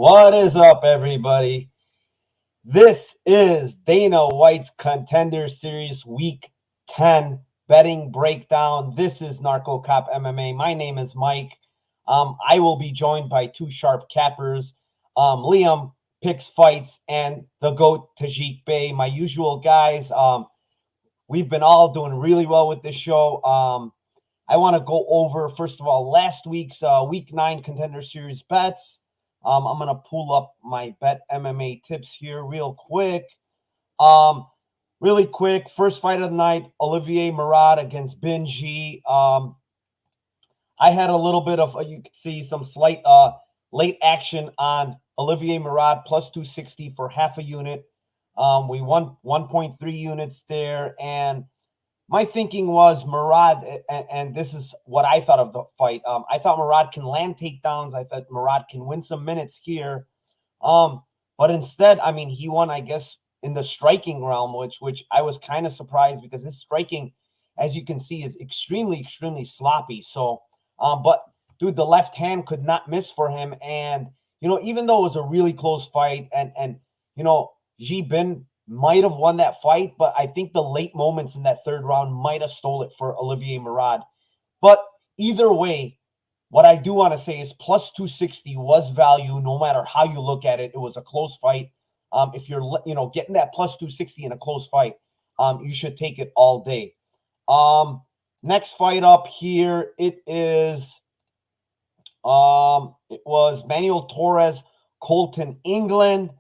What is up, everybody? This is Dana White's Contender Series Week 10 betting breakdown. This is Narco Cop MMA. My name is Mike. I will be joined by two sharp cappers. Liam picks fights and the GOAT Tajik Bey, my usual guys. We've been all doing really well with this show. I want to go over, first of all, last week's Week 9 Contender Series bets. I'm going to pull up my bet MMA tips here real quick. First fight of the night, Olivier Murad against Benji. I had a little bit of, you can see some slight late action on Olivier Murad, plus 260 for half a unit. We won 1.3 units there. And my thinking was Murad, and this is what I thought of the fight. I thought Murad can land takedowns. I thought Murad can win some minutes here. But instead, I mean, he won, I guess, in the striking realm, which I was kind of surprised because his striking, as you can see, is extremely, extremely sloppy. So, but dude, the left hand could not miss for him. And, you know, even though it was a really close fight and you know, Ji Bin might have won that fight, but I think the late moments in that third round might have stole it for Olivier Murad. But either way, what I do want to say is plus 260 was value no matter how you look at it. It was a close fight. If you're, you know, getting that plus 260 in a close fight, you should take it all day. Next fight up here, it was Manuel Torres, Colton, England.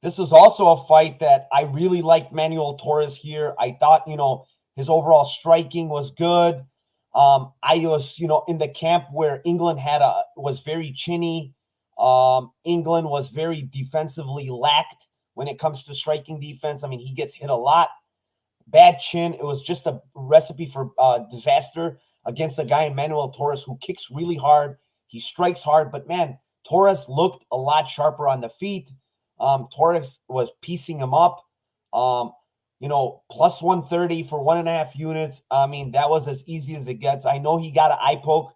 This is also a fight that I really liked Manuel Torres here. I thought, you know, his overall striking was good. I was, you know, in the camp where England was very chinny. England was very defensively lacked when it comes to striking defense. I mean, he gets hit a lot. Bad chin. It was just a recipe for disaster against a guy in Manuel Torres who kicks really hard. He strikes hard, but man, Torres looked a lot sharper on the feet. Torres was piecing him up. You know, plus 130 for 1.5 units. I mean, that was as easy as it gets. I know he got an eye poke,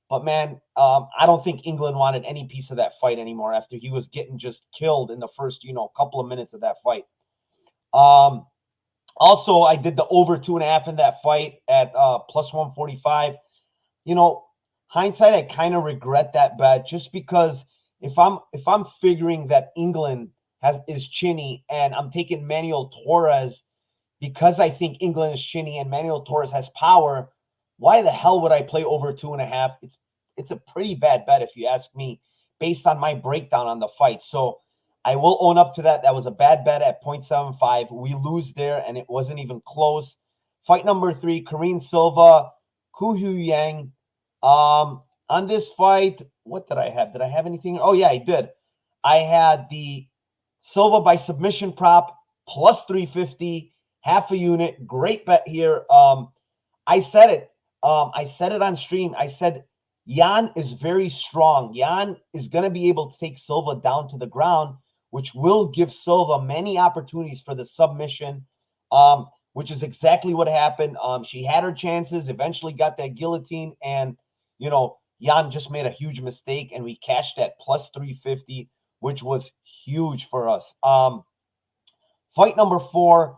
but man, I don't think England wanted any piece of that fight anymore after he was getting just killed in the first, you know, couple of minutes of that fight. Also, I did the over 2.5 in that fight at plus 145. You know, hindsight, I kind of regret that bet just because if I'm figuring that England is chinny and I'm taking Manuel Torres because I think England is chinny and Manuel Torres has power, why the hell would I play over 2.5? It's a pretty bad bet if you ask me, based on my breakdown on the fight. So I will own up to that. That was a bad bet at 0.75. We lose there, and it wasn't even close. Fight number 3, Karine Silva, Kuhu Yang. On this fight, what did I have? Did I have anything? Oh, yeah, I did. I had the Silva by submission prop, plus 350, half a unit. Great bet here. I said it. I said it on stream. I said Jan is very strong. Jan is going to be able to take Silva down to the ground, which will give Silva many opportunities for the submission, which is exactly what happened. She had her chances, eventually got that guillotine, and, you know, Jan just made a huge mistake, and we cashed that plus 350, which was huge for us. Fight number 4,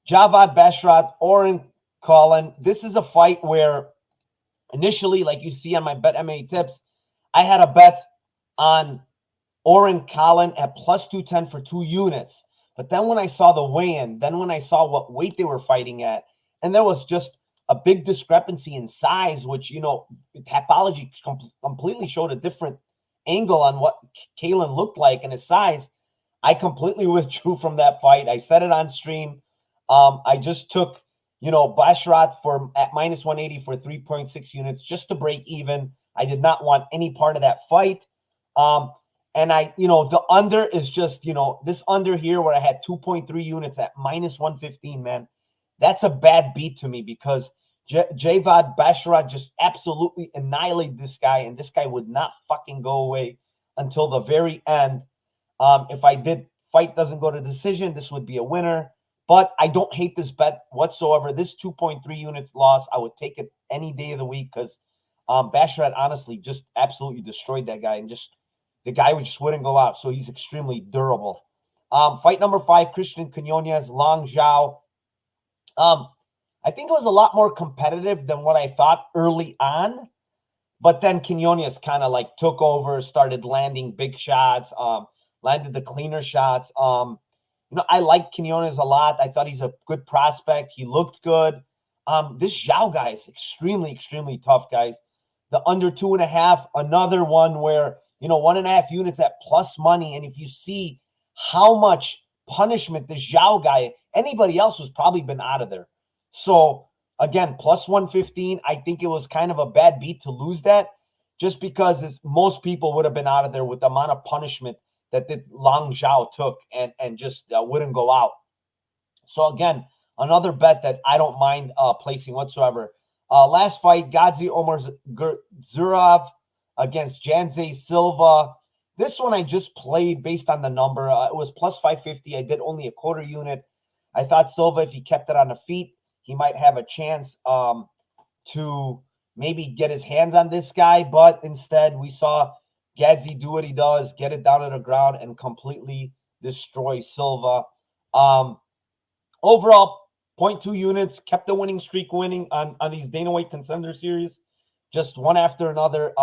Javad Bashrat, Oren, Colin. This is a fight where initially, like you see on my Bet MMA tips, I had a bet on Oren Colin at plus 210 for 2 units. But then when I saw the weigh-in, then when I saw what weight they were fighting at, and there was just a big discrepancy in size, which, you know, Tapology completely showed a different angle on what Colin looked like and his size, I completely withdrew from that fight. I said it on stream. I just took, you know, Bashrat at minus 180 for 3.6 units just to break even. I did not want any part of that fight. And I, you know, the under is just, you know, this under here where I had 2.3 units at minus 115, man, that's a bad beat to me because Javad Bashrat just absolutely annihilated this guy, and this guy would not fucking go away until the very end. If fight doesn't go to decision, this would be a winner. But I don't hate this bet whatsoever. This 2.3 units loss, I would take it any day of the week because Bashrat honestly just absolutely destroyed that guy and just the guy just wouldn't go out. So he's extremely durable. Fight number 5, Christian Quinones, Long Zhao. I think it was a lot more competitive than what I thought early on. But then Quinones kind of like took over, started landing big shots, landed the cleaner shots. I like Quinones a lot. I thought he's a good prospect. He looked good. This Zhao guy is extremely, extremely tough, guys. The under 2.5, another one where, 1.5 units at plus money. And if you see how much punishment this Zhao guy, anybody else was probably been out of there. So again, plus 115. I think it was kind of a bad beat to lose that, just because most people would have been out of there with the amount of punishment that the Long Zhao took and just wouldn't go out. So again, another bet that I don't mind placing whatsoever. Last fight, Godzilla Zurov against Janze Silva. This one I just played based on the number. It was plus 550. I did only a quarter unit. I thought Silva, if he kept it on the feet, he might have a chance to maybe get his hands on this guy. But instead, we saw Gadzi do what he does, get it down to the ground, and completely destroy Silva. Overall, 0.2 units, kept the winning streak winning on these Dana White Contender Series, just one after another.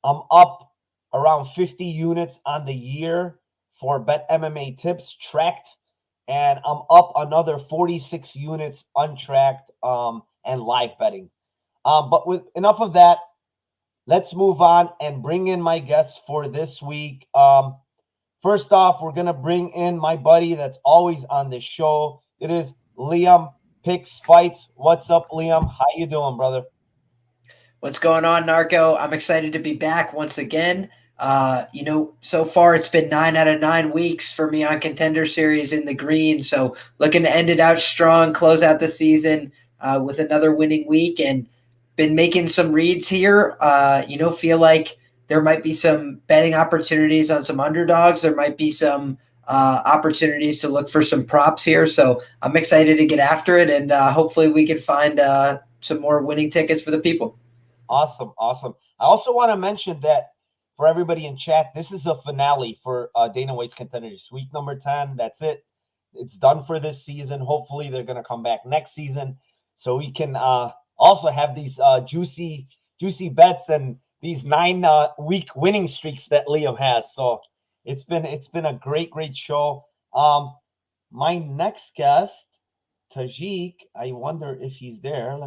I'm up around 50 units on the year for Bet MMA tips tracked, and I'm up another 46 units untracked and live betting. But with enough of that, let's move on and bring in my guests for this week. First off, we're going to bring in my buddy that's always on this show. It is Liam Picks Fights. What's up, Liam? How you doing, brother? What's going on, Narco? I'm excited to be back once again. So far it's been 9 out of 9 weeks for me on Contender Series in the green. So looking to end it out strong, close out the season with another winning week, and been making some reads here. Feel like there might be some betting opportunities on some underdogs. There might be some opportunities to look for some props here. So I'm excited to get after it, and hopefully we can find some more winning tickets for the people. Awesome. I also want to mention that for everybody in chat, this is a finale for Dana White's Contenders. Week number 10, that's it. It's done for this season. Hopefully they're going to come back next season so we can also have these juicy bets and these 9-week winning streaks that Liam has. So it's been a great show. My next guest, Tajik, I wonder if he's there.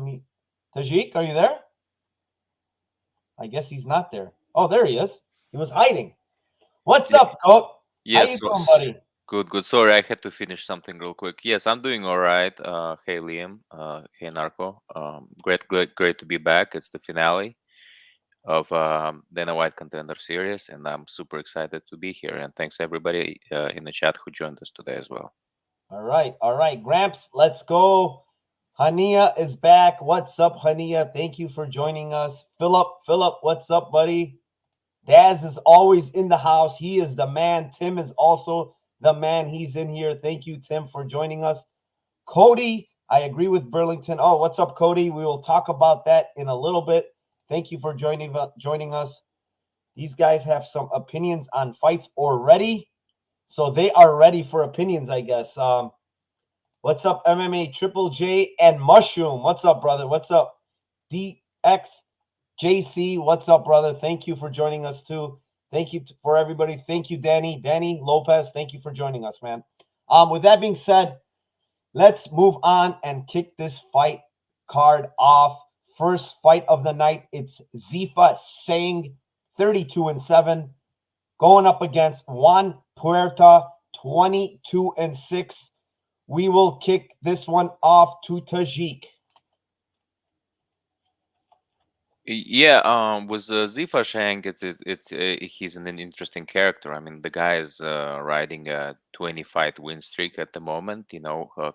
Tajik, are you there? I guess he's not there. Oh, there he is. He was hiding. What's up, Colt? Yes, how you doing, buddy? Good. Sorry, I had to finish something real quick. Yes, I'm doing all right. Hey, Liam. Hey, Narco. Great to be back. It's the finale of Dana White Contender Series, and I'm super excited to be here. And thanks everybody in the chat who joined us today as well. All right. Gramps, let's go. Hania is back. What's up, Hania? Thank you for joining us. Philip, what's up, buddy? Daz is always in the house. He is the man. Tim is also the man. He's in here. Thank you, Tim, for joining us. Cody, I agree with Burlington. Oh, what's up, Cody? We will talk about that in a little bit. Thank you for joining us. These guys have some opinions on fights already, so they are ready for opinions, I guess. What's up, MMA Triple J and Mushroom? What's up, brother? What's up, DXJC? What's up, brother? Thank you for joining us too. Thank you for everybody. Thank you, Danny Lopez. Thank you for joining us, man. With that being said, let's move on and kick this fight card off. First fight of the night, it's Zifa Sang, 32-7, going up against Juan Puerta, 22-6. We will kick this one off to Tajik. Yeah, with Zifa Shang, it's he's an interesting character. I mean, the guy is riding a 20-fight win streak at the moment.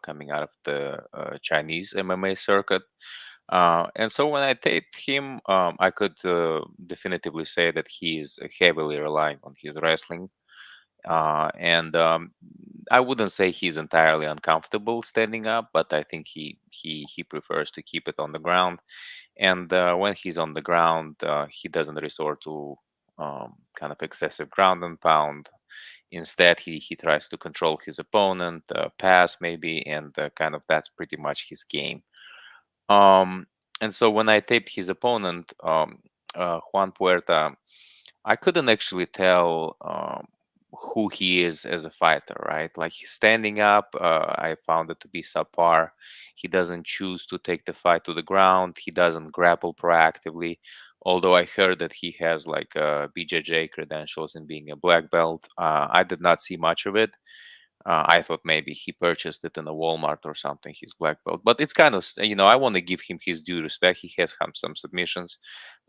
Coming out of the Chinese MMA circuit. And so when I taped him, I could definitively say that he is heavily relying on his wrestling. And I wouldn't say he's entirely uncomfortable standing up, but I think he prefers to keep it on the ground. And when he's on the ground, he doesn't resort to kind of excessive ground and pound. Instead, he tries to control his opponent, pass maybe, and kind of that's pretty much his game. And so when I taped his opponent, Juan Puerta, I couldn't actually tell who he is as a fighter, right? Like he's standing up, I found it to be subpar. He doesn't choose to take the fight to the ground. He doesn't grapple proactively. Although I heard that he has like BJJ credentials in being a black belt, I did not see much of it. I thought maybe he purchased it in a Walmart or something, his black belt. But it's kind of, I want to give him his due respect. He has some submissions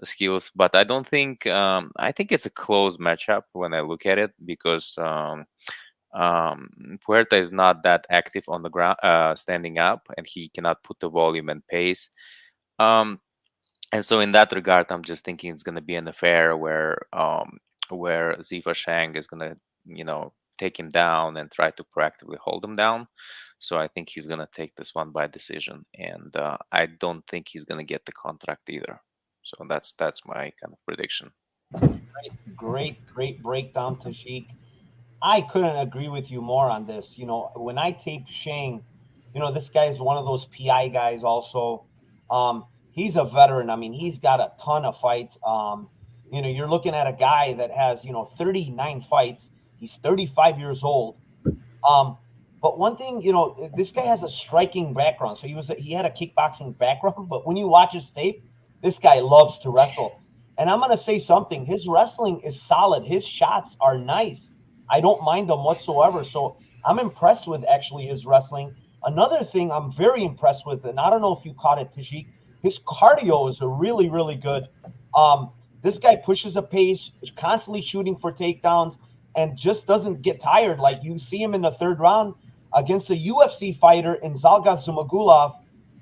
skills, but I don't think, I think it's a close matchup when I look at it because Puerta is not that active on the ground, standing up, and he cannot put the volume and pace. And so in that regard, I'm just thinking it's going to be an affair where Ziva Shang is going to, take him down and try to proactively hold him down. So I think he's going to take this one by decision, and I don't think he's going to get the contract either. So that's my kind of prediction. Great breakdown, Tashik. I couldn't agree with you more on this. When I tape Shang, this guy is one of those PI guys also. He's a veteran. I mean, he's got a ton of fights. You're looking at a guy that has, 39 fights. He's 35 years old. But one thing, this guy has a striking background. So he had a kickboxing background, but when you watch his tape, this guy loves to wrestle. And I'm going to say something. His wrestling is solid. His shots are nice. I don't mind them whatsoever. So I'm impressed with actually his wrestling. Another thing I'm very impressed with, and I don't know if you caught it, Tashik, his cardio is really, really good. This guy pushes a pace, is constantly shooting for takedowns, and just doesn't get tired. Like you see him in the third round against a UFC fighter in Zalga Zumagulov,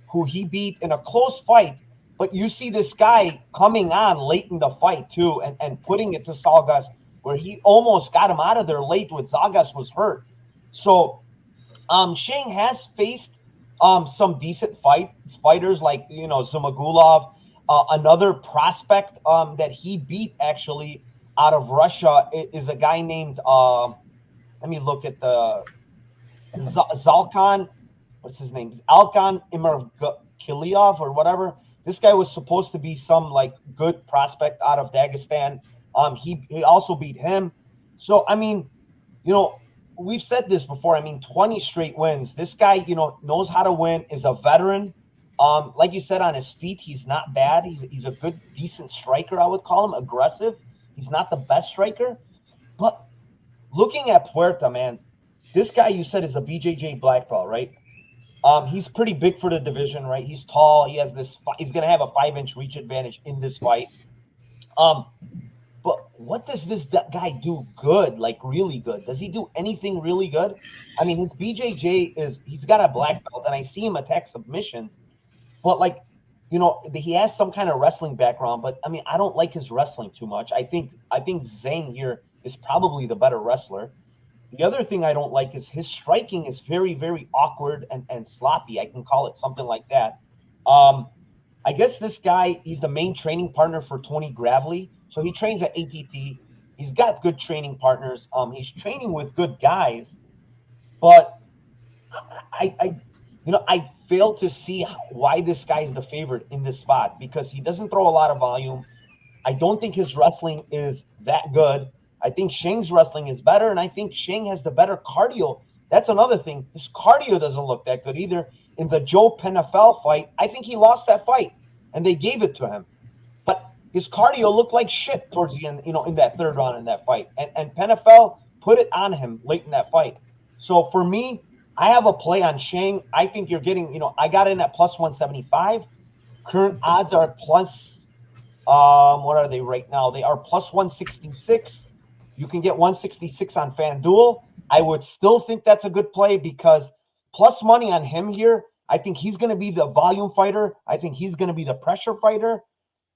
who he beat in a close fight. But you see this guy coming on late in the fight too, and putting it to Zalgas, where he almost got him out of there late when Zalgas was hurt. So Shang has faced some decent fighters like Zumagulov, another prospect that he beat actually out of Russia is a guy named let me look at the Zalkan. What's his name? Alkan Imerkiliov or whatever. This guy was supposed to be some like good prospect out of Dagestan. He also beat him. So I mean, we've said this before. I mean, 20 straight wins. This guy, knows how to win. Is a veteran. Like you said, on his feet, he's not bad. He's a good, decent striker. I would call him aggressive. He's not the best striker, but looking at Puerta, man, this guy you said is a BJJ black belt, right? He's pretty big for the division, right? He's tall. He has this. He's gonna have a 5-inch reach advantage in this fight. But what does this guy do good? Like really good? Does he do anything really good? I mean, his BJJ he's got a black belt, and I see him attack submissions, but like. He has some kind of wrestling background, but I mean, I don't like his wrestling too much. I think Zhang here is probably the better wrestler. The other thing I don't like is his striking is very, very awkward and sloppy. I can call it something like that. I guess this guy, he's the main training partner for Tony Gravely. So he trains at ATT. He's got good training partners. He's training with good guys, but I fail to see why this guy is the favorite in this spot because he doesn't throw a lot of volume. I don't think his wrestling is that good. I think Shang's wrestling is better, and I think Shang has the better cardio. That's another thing. His cardio doesn't look that good either. In the Joe Penafel fight, I think he lost that fight, and they gave it to him. But his cardio looked like shit towards the end, in that third round in that fight. And Penafel put it on him late in that fight. So for me, I have a play on Shang. I think you're getting, I got in at plus 175. Current odds are plus, what are they right now? They are plus 166. You can get 166 on FanDuel. I would still think that's a good play because plus money on him here. I think he's going to be the volume fighter. I think he's going to be the pressure fighter.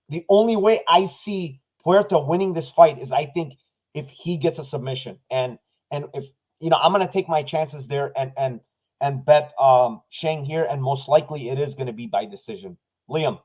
The only way I see Puerta winning this fight is I think if he gets a submission. And if, I'm going to take my chances there and bet Shang here, and most likely it is going to be by decision. Liam.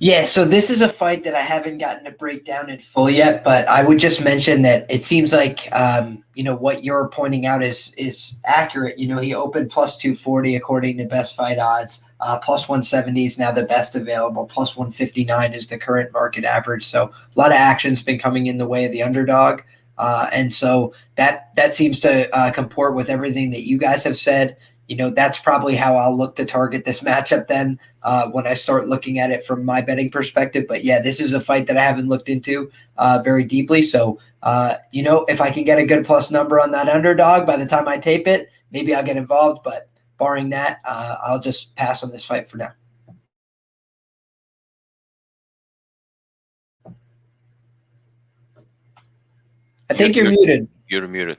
Yeah, so this is a fight that I haven't gotten to break down in full yet, but I would just mention that it seems like what you're pointing out is accurate. He opened plus 240 according to best fight odds. Plus 170 is now the best available. Plus 159 is the current market average. So a lot of action's been coming in the way of the underdog. And so that seems to comport with everything that you guys have said. That's probably how I'll look to target this matchup then when I start looking at it from my betting perspective. But yeah, this is a fight that I haven't looked into very deeply. So, if I can get a good plus number on that underdog by the time I tape it, maybe I'll get involved. But barring that, I'll just pass on this fight for now. I think you're muted. You're muted.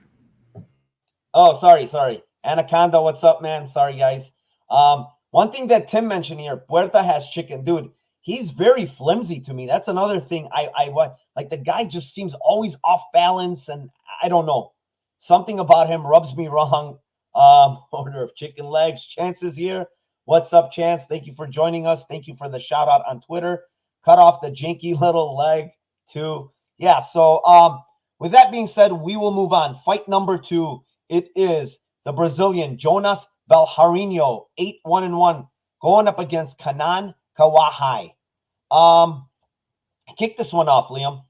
Oh, sorry. Anaconda, what's up, man? Sorry, guys. One thing that Tim mentioned here, Puerta has chicken. Dude, he's very flimsy to me. That's another thing. Like the guy just seems always off balance, and I don't know. Something about him rubs me wrong. Order of chicken legs. Chance is here. What's up, Chance? Thank you for joining us. Thank you for the shout out on Twitter. Cut off the janky little leg too. Yeah, so with that being said, we will move on. Fight number 2. It is the Brazilian Jonas Belharino, 8-1-1, going up against Kanan Kawahai. Kick this one off, Liam.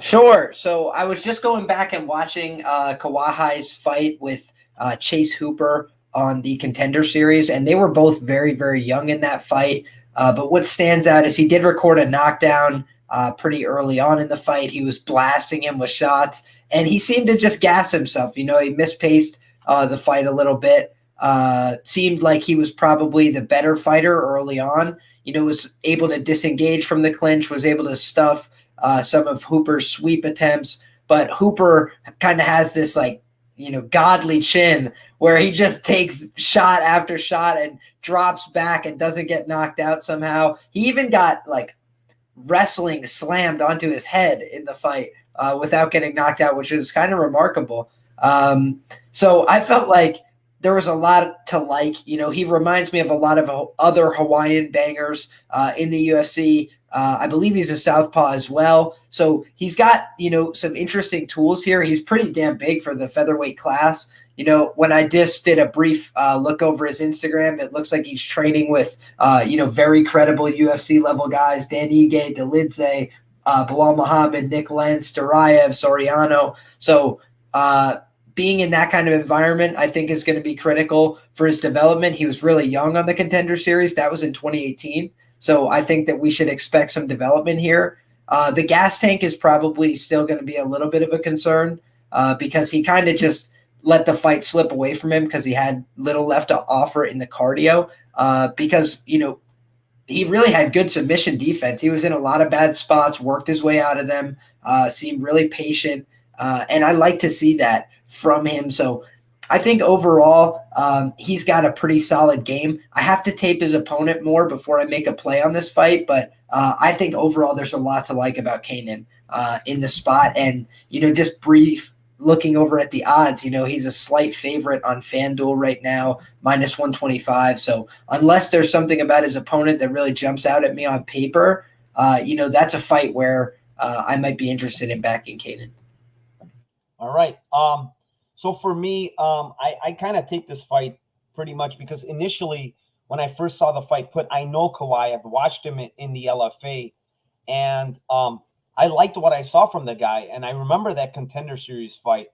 Sure. So I was just going back and watching Kawahai's fight with Chase Hooper on the Contender series, and they were both very, very young in that fight. But what stands out is he did record a knockdown pretty early on in the fight. He was blasting him with shots, and he seemed to just gas himself. He mispaced the fight a little bit. Seemed like he was probably the better fighter early on. Was able to disengage from the clinch, was able to stuff some of Hooper's sweep attempts. But Hooper kind of has this godly chin where he just takes shot after shot and drops back and doesn't get knocked out somehow. He even got wrestling slammed onto his head in the fight without getting knocked out, which is kind of remarkable. So I felt like there was a lot to like. He reminds me of a lot of other Hawaiian bangers in the UFC. I believe he's a southpaw as well. So he's got, some interesting tools here. He's pretty damn big for the featherweight class. When I just did a brief look over his Instagram, it looks like he's training with, very credible UFC level guys, Dan Ige, Delidze, Bilal Muhammad, Nick Lentz, Duraev, Soriano. So being in that kind of environment, I think is going to be critical for his development. He was really young on the Contender series. That was in 2018. So I think that we should expect some development here. The gas tank is probably still going to be a little bit of a concern because he kind of just let the fight slip away from him because he had little left to offer in the cardio because, he really had good submission defense. He was in a lot of bad spots, worked his way out of them, seemed really patient. And I like to see that from him. So I think overall, he's got a pretty solid game. I have to tape his opponent more before I make a play on this fight, but I think overall there's a lot to like about Kanan in the spot. And, just brief looking over at the odds, he's a slight favorite on FanDuel right now, minus 125. So unless there's something about his opponent that really jumps out at me on paper, that's a fight where I might be interested in backing Kanan. All right. So for me, I kind of take this fight pretty much because initially when I first saw the fight put, I know Kawhi. I've watched him in the LFA, and I liked what I saw from the guy, and I remember that Contender Series fight.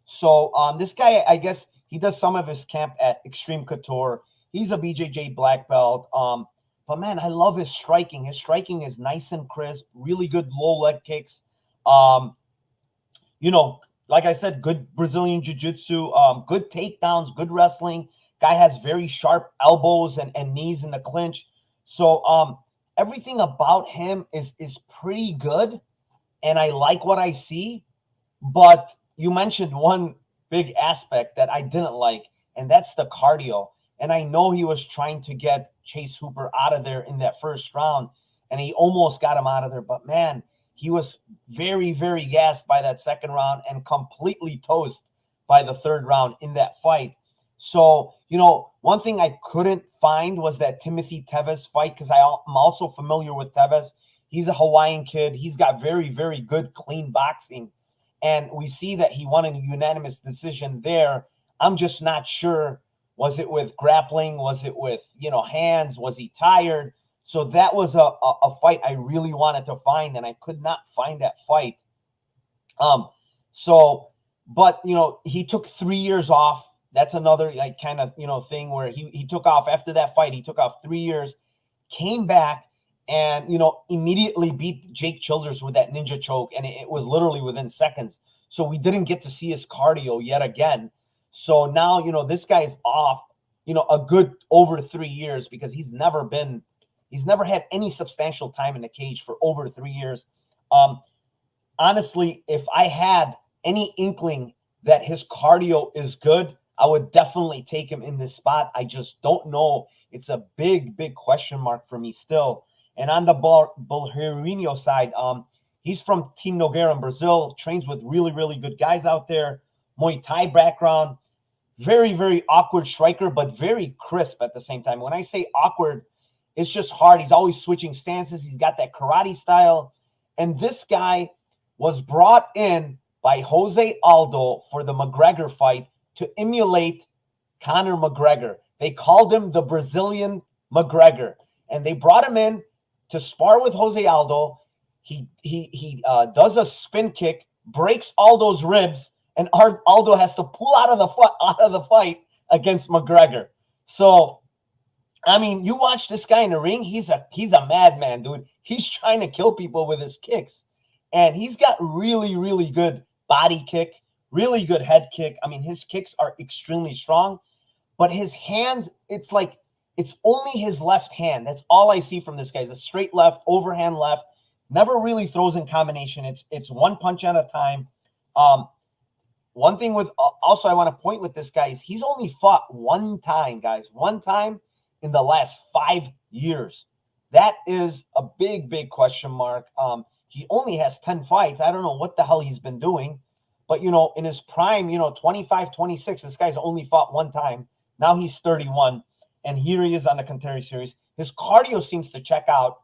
So this guy, I guess he does some of his camp at Extreme Couture. He's a BJJ black belt. But man, I love his striking. His striking is nice and crisp, really good low leg kicks. Like I said, good Brazilian jiu-jitsu, good takedowns, good wrestling. Guy has very sharp elbows and knees in the clinch. So everything about him is pretty good, and I like what I see. But you mentioned one big aspect that I didn't like, and that's the cardio. And I know he was trying to get Chase Hooper out of there in that first round, and he almost got him out of there. But, man, he was very, very gassed by that second round and completely toast by the third round in that fight. So, one thing I couldn't find was that Timothy Tevas fight, because I'm also familiar with Tevas. He's a Hawaiian kid. He's got very, very good, clean boxing. And we see that he won a unanimous decision there. I'm just not sure. Was it with grappling? Was it with, hands? Was he tired? So that was a fight I really wanted to find, and I could not find that fight. But he took 3 years off. That's another like kind of thing where he took off after that fight. He took off 3 years, came back, and immediately beat Jake Childers with that ninja choke, and it was literally within seconds. So we didn't get to see his cardio yet again. So now this guy's off a good over 3 years, because he's never had any substantial time in the cage for over 3 years. Honestly, if I had any inkling that his cardio is good, I would definitely take him in this spot. I just don't know. It's a big, big question mark for me still. And on the Bulherinho side, he's from Team Nogueira in Brazil, trains with really, really good guys out there. Muay Thai background, very, very awkward striker, but very crisp at the same time. When I say awkward, it's just hard. He's always switching stances. He's got that karate style. And this guy was brought in by Jose Aldo for the McGregor fight to emulate Conor McGregor. They called him the Brazilian McGregor, and they brought him in to spar with Jose Aldo. He does a spin kick, breaks Aldo's ribs, and Aldo has to pull out of the fight against McGregor. So, I mean, you watch this guy in the ring. He's a madman, dude. He's trying to kill people with his kicks, and he's got really, really good body kick, really good head kick. I mean, his kicks are extremely strong, but his hands, it's like it's only his left hand. That's all I see from this guy is a straight left, overhand left. Never really throws in combination. It's one punch at a time. One thing with also I want to point with this guy is he's only fought one time, guys. One time in the last 5 years. That is a big, big question mark. He only has 10 fights. I don't know what the hell he's been doing. But, in his prime, 25, 26, this guy's only fought one time. Now he's 31, and here he is on the Contender series. His cardio seems to check out.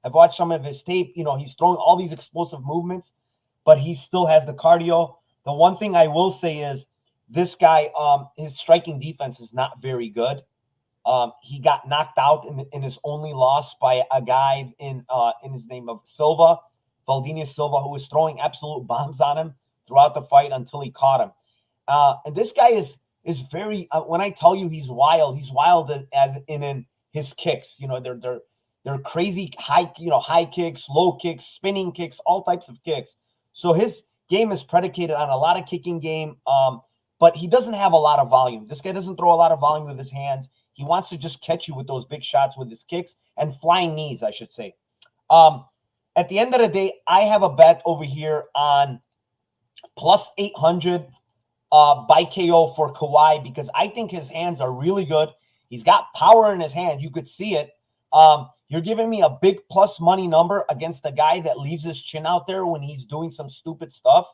I've watched some of his tape. He's throwing all these explosive movements, but he still has the cardio. The one thing I will say is this guy, his striking defense is not very good. He got knocked out in his only loss by a guy in his name of Silva, Valdinha Silva, who was throwing absolute bombs on him throughout the fight until he caught him. And this guy is very, when I tell you he's wild as in his kicks. They're crazy high kicks, low kicks, spinning kicks, all types of kicks. So his game is predicated on a lot of kicking game, but he doesn't have a lot of volume. This guy doesn't throw a lot of volume with his hands. He wants to just catch you with those big shots with his kicks and flying knees, I should say. At the end of the day, I have a bet over here on plus 800 by KO for Kawhi, because I think his hands are really good. He's got power in his hands. You could see it. You're giving me a big plus money number against a guy that leaves his chin out there when he's doing some stupid stuff,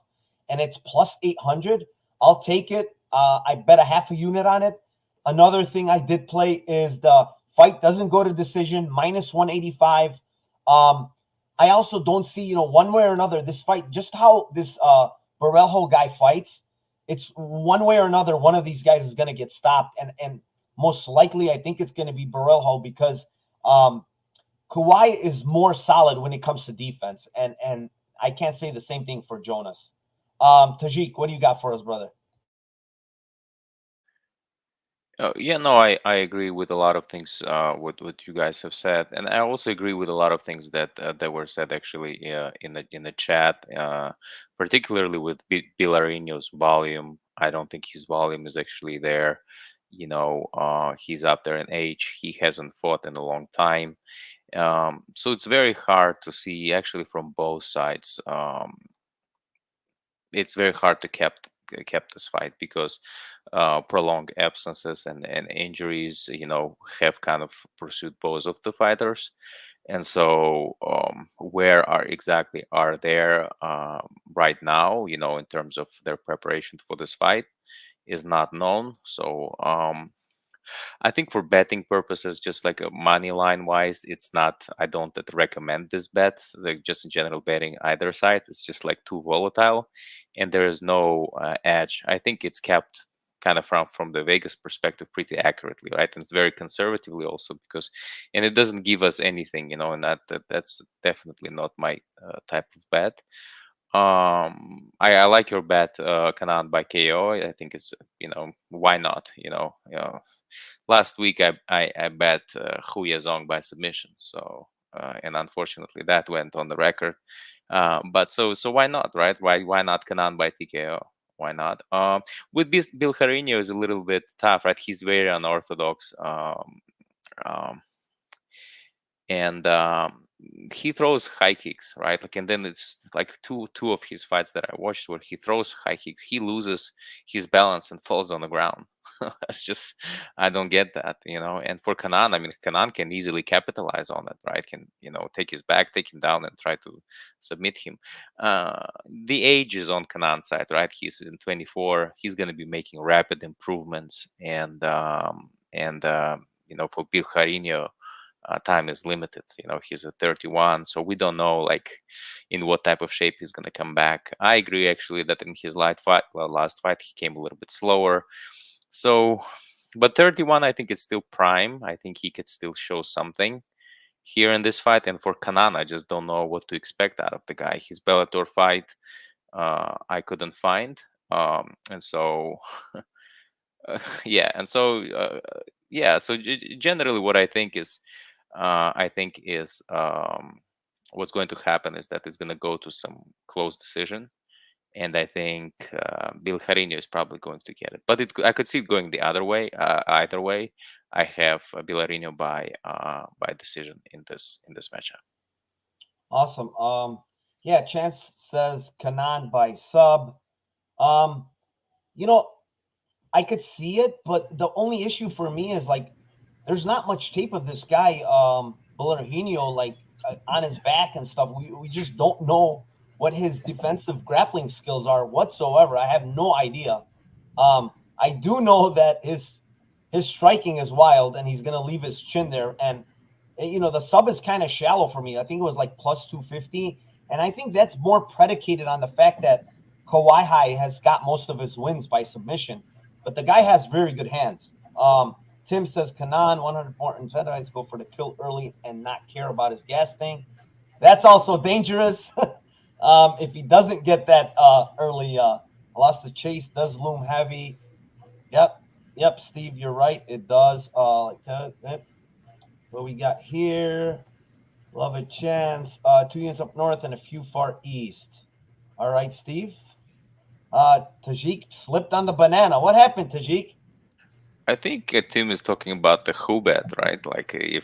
and it's plus 800. I'll take it. I bet a half a unit on it. Another thing I did play is the fight doesn't go to decision, minus 185. I also don't see, one way or another, this fight, just how this Barelho guy fights, it's one way or another, one of these guys is going to get stopped. And most likely, I think it's going to be Barelho, because Kawhi is more solid when it comes to defense. And I can't say the same thing for Jonas. Tajik, what do you got for us, brother? Yeah, no, I agree with a lot of things what you guys have said, and I also agree with a lot of things that were said actually in the chat, particularly with Billarino's volume. I don't think his volume is actually there. He's up there in age. He hasn't fought in a long time, so it's very hard to see actually from both sides. It's very hard to kept this fight because prolonged absences and injuries, have kind of pursued both of the fighters. And so where exactly are they right now, in terms of their preparation for this fight is not known. So I think for betting purposes, just like a money line wise, it's not. I don't recommend this bet. Like just in general betting either side, it's just like too volatile, and there is no edge. I think it's kept kind of from the Vegas perspective pretty accurately, right? And it's very conservatively also because, and it doesn't give us anything, and that's definitely not my type of bet. I like your bet, Kanan by KO. I think it's, why not? Last week I bet Hu Yazong by submission. So and unfortunately that went on the record. But so why not, right? Why not Kanan by TKO? Why not? With Bill Carino is a little bit tough, right? He's very unorthodox. Um, and he throws high kicks, right? Like, and then it's like two of his fights that I watched where he throws high kicks, he loses his balance and falls on the ground. That's just, I don't get that, And for Kanan, I mean, Kanan can easily capitalize on it, right? Can take his back, take him down, and try to submit him. The age is on Kanan's side, right? He's in 24. He's going to be making rapid improvements, and for Bill Carino, time is limited. He's at 31, so we don't know like in what type of shape he's going to come back. I agree actually that in his last fight he came a little bit slower. So, but 31, I think it's still prime. I think he could still show something here in this fight. And for Kanan, I just don't know what to expect out of the guy. His Bellator fight, I couldn't find, and so yeah, and so yeah. So generally, what I think is what's going to happen is that it's going to go to some close decision, and I think Bill Carino is probably going to get it. But I could see it going the other way. Either way, I have Bill Carino by decision in this matchup. Awesome. Yeah, Chance says Kanan by sub. I could see it, but the only issue for me is like there's not much tape of this guy, Ballerino, like on his back and stuff. We just don't know what his defensive grappling skills are whatsoever. I have no idea. I do know that his striking is wild, and he's gonna leave his chin there. And the sub is kind of shallow for me. I think it was like plus 250, and I think that's more predicated on the fact that Kawhi has got most of his wins by submission, but the guy has very good hands. Tim says Kanan 100 important Federalites go for the kill early and not care about his gas tank. That's also dangerous. If he doesn't get that early, lost the chase does loom heavy. Yep, Steve, you're right. It does. What we got here? Love a chance. 2 units up north and a few far east. All right, Steve. Tajik slipped on the banana. What happened, Tajik? I think Tim is talking about the Who bet, right? Like if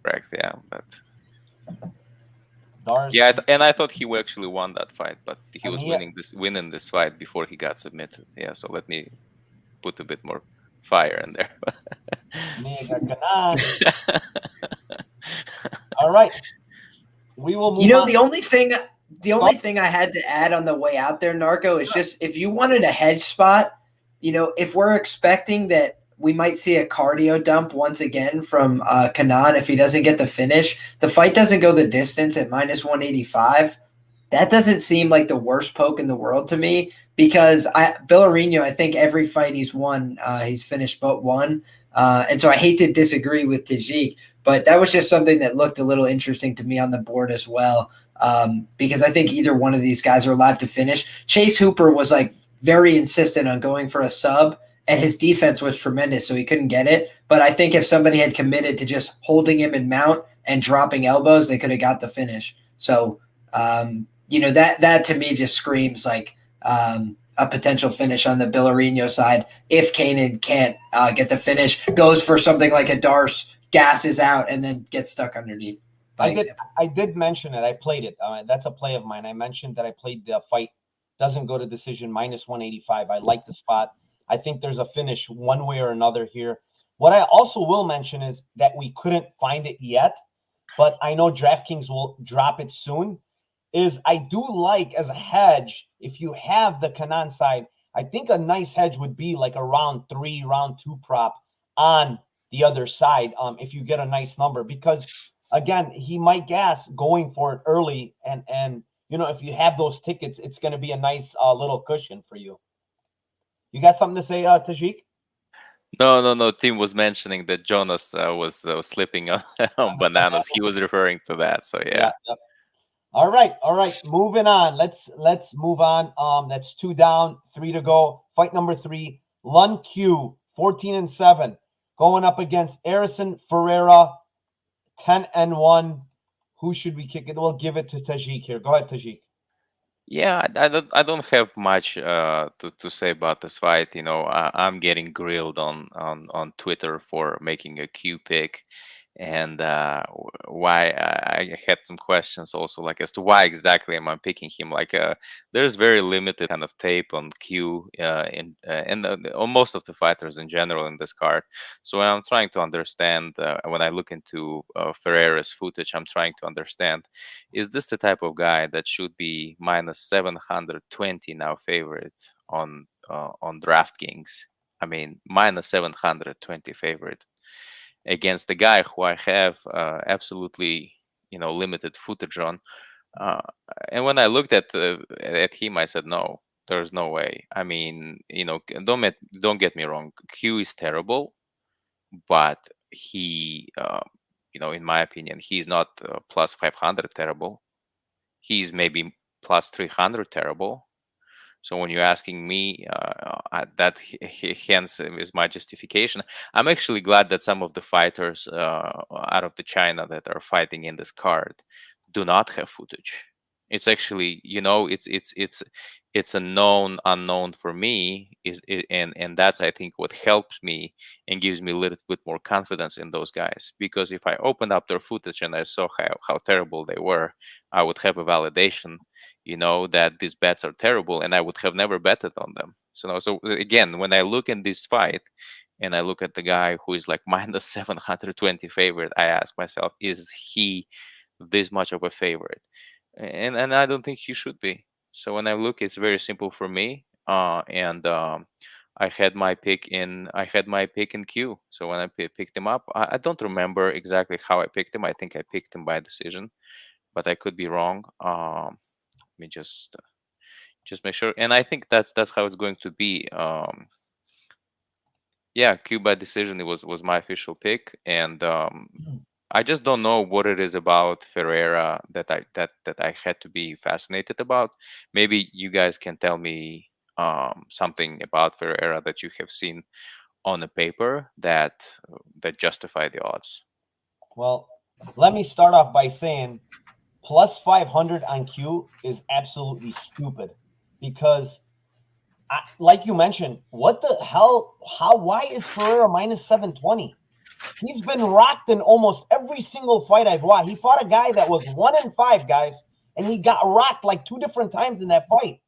correct, yeah. But yeah, and I thought he actually won that fight, but he was winning this fight before he got submitted. Yeah, so let me put a bit more fire in there. All right, we will move on. The only thing I had to add on the way out there, Narco, is just if you wanted a hedge spot, if we're expecting that we might see a cardio dump once again from Kanan if he doesn't get the finish, the fight doesn't go the distance at minus 185. That doesn't seem like the worst poke in the world to me because Ballerino, I think every fight he's won, he's finished but one. And so I hate to disagree with Tajik, but that was just something that looked a little interesting to me on the board as well. Because I think either one of these guys are alive to finish. Chase Hooper was like very insistent on going for a sub, and his defense was tremendous, so he couldn't get it. But I think if somebody had committed to just holding him in mount and dropping elbows, they could have got the finish. So, that to me just screams like a potential finish on the Ballerino side. If Kanan can't get the finish, goes for something like a Darce, gasses out, and then gets stuck underneath. I did mention it. I played it. That's a play of mine. I mentioned that I played the fight. Doesn't go to decision, minus 185. I like the spot. I think there's a finish one way or another here. What I also will mention is that we couldn't find it yet, but I know DraftKings will drop it soon, is I do like as a hedge, if you have the Kanan side, I think a nice hedge would be like a round 3, round 2 prop on the other side if you get a nice number, because again, he might gas going for it early, and if you have those tickets, it's going to be a nice little cushion for you. You got something to say, Tajik? No. Tim was mentioning that Jonas was slipping on, on bananas. He was referring to that. So yeah. Yep. All right. Moving on. Let's move on. That's 2 down, 3 to go. Fight number 3. Lun Q, 14-7, going up against Arison Ferreira, 10-1. Who should we kick it? We'll give it to Tajik here. Go ahead, Tajik. Yeah, I don't have much to say about this fight. I'm getting grilled on Twitter for making a Q pick, and why I had some questions also, like as to why exactly am I picking him. Like there's very limited kind of tape on Q and on most of the fighters in general in this card. So when I'm trying to understand, when I look into Ferreira's footage, I'm trying to understand, is this the type of guy that should be minus 720 now favorite on DraftKings? I mean, minus 720 favorite against the guy who I have absolutely limited footage on. And when I looked at him, I said, no, there's no way. I mean, don't get me wrong, Q is terrible, but he in my opinion, he's not plus 500 terrible. He's maybe plus 300 terrible. So when you're asking me, that hence is my justification. I'm actually glad that some of the fighters out of the China that are fighting in this card do not have footage. It's actually, it's a known unknown for me, and that's, I think, what helps me and gives me a little bit more confidence in those guys. Because if I opened up their footage and I saw how terrible they were, I would have a validation, that these bets are terrible, and I would have never betted on them. So again, when I look in this fight and I look at the guy who is like minus 720 favorite, I ask myself, is he this much of a favorite? And I don't think he should be. So when I look, it's very simple for me. And I had my pick in Q. So when I picked him up, I don't remember exactly how I picked him. I think I picked him by decision, but I could be wrong. Let me just make sure. And I think that's how it's going to be. Yeah, Q by decision. It was my official pick, and I just don't know what it is about Ferreira that I had to be fascinated about. Maybe you guys can tell me something about Ferreira that you have seen on the paper that justify the odds. Well, let me start off by saying plus 500 on Q is absolutely stupid, because like you mentioned, what the hell? Why is Ferreira minus 720? He's been rocked in almost every single fight I've watched. He fought a guy that was 1-5, guys, and he got rocked like 2 different times in that fight.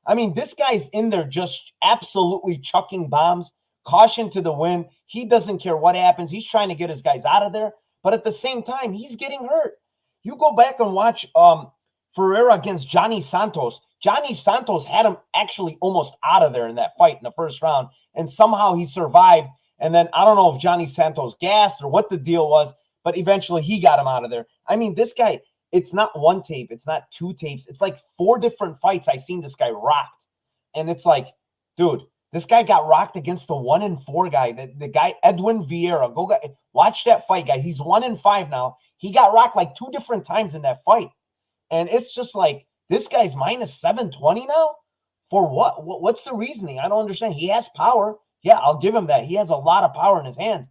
I mean, this guy's in there just absolutely chucking bombs. Caution to the wind. He doesn't care what happens. He's trying to get his guys out of there. But at the same time, he's getting hurt. You go back and watch Ferreira against Johnny Santos. Johnny Santos had him actually almost out of there in that fight in the first round, and somehow he survived. And then I don't know if Johnny Santos gassed or what the deal was, but eventually he got him out of there. I mean, this guy, it's not 1 tape. It's not 2 tapes. It's like 4 different fights I've seen this guy rocked. And it's like, dude, this guy got rocked against the 1-4 guy. The guy, Edwin Vieira. Go watch that fight, guy. He's 1-5 now. He got rocked like 2 different times in that fight. And it's just like, this guy's minus 720 now? For what? What's the reasoning? I don't understand. He has power. Yeah, I'll give him that. He has a lot of power in his hands.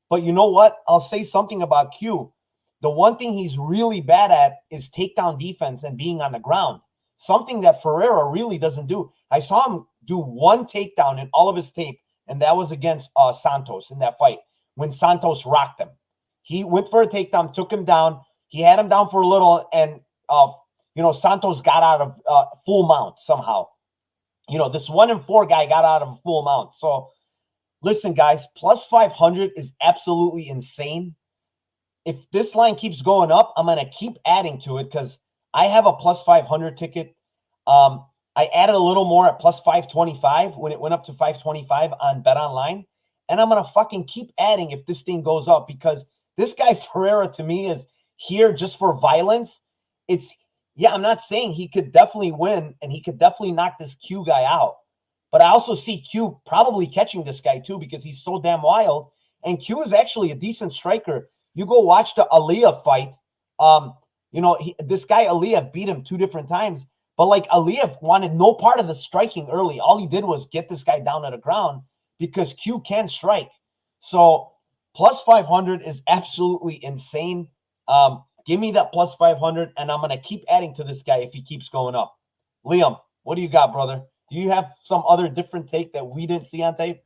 But you know what? I'll say something about Q. The one thing he's really bad at is takedown defense and being on the ground. Something that Ferreira really doesn't do. I saw him do 1 takedown in all of his tape, and that was against Santos in that fight when Santos rocked him. He went for a takedown, took him down. He had him down for a little, and Santos got out of full mount somehow. This 1-4 guy got out of full mount. So listen, guys, plus 500 is absolutely insane. If this line keeps going up, I'm going to keep adding to it because I have a plus 500 ticket. I added a little more at plus 525 when it went up to 525 on Bet Online. and I'm going to fucking keep adding if this thing goes up, because this guy Ferreira to me is here just for violence. I'm not saying he could definitely win and he could definitely knock this Q guy out, but I also see Q probably catching this guy too because he's so damn wild. And Q is actually a decent striker. You go watch the Aliyah fight. This guy Aliyah beat him 2 different times, but like Aliyah wanted no part of the striking early. All he did was get this guy down to the ground because Q can strike. So plus 500 is absolutely insane. Give me that plus 500, and I'm going to keep adding to this guy if he keeps going up. Liam, what do you got, brother? Do you have some other different take that we didn't see on tape?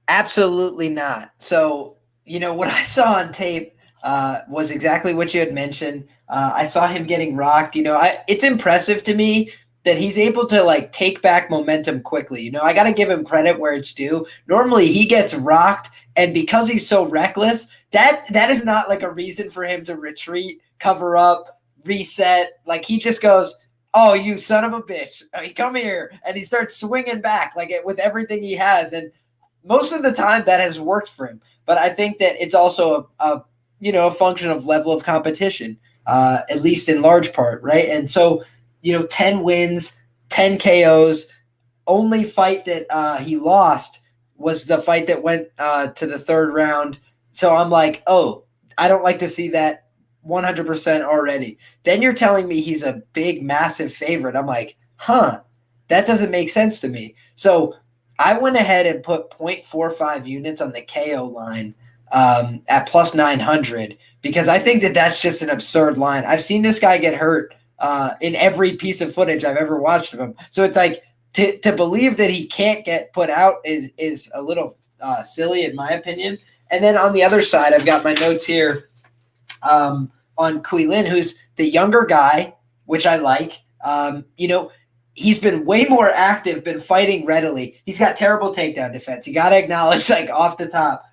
Absolutely not. So, what I saw on tape was exactly what you had mentioned. I saw him getting rocked. It's impressive to me that he's able to like take back momentum quickly. I got to give him credit where it's due. Normally he gets rocked, and because he's so reckless, that is not like a reason for him to retreat, cover up, reset. Like he just goes, "Oh, you son of a bitch, come here," and he starts swinging back like with everything he has. And most of the time that has worked for him. But I think that it's also a function of level of competition, at least in large part, right? And so, 10 wins, 10 KOs. Only fight that he lost was the fight that went to the 3rd round. So I'm like, oh, I don't like to see that 100% already. Then you're telling me he's a big, massive favorite. I'm like, that doesn't make sense to me. So I went ahead and put 0.45 units on the KO line at plus 900 because I think that that's just an absurd line. I've seen this guy get hurt in every piece of footage I've ever watched of him. So it's like to believe that he can't get put out is a little silly in my opinion. And then on the other side, I've got my notes here on Colin, who's the younger guy, which I like. He's been way more active, been fighting readily. He's got terrible takedown defense. You got to acknowledge, like off the top,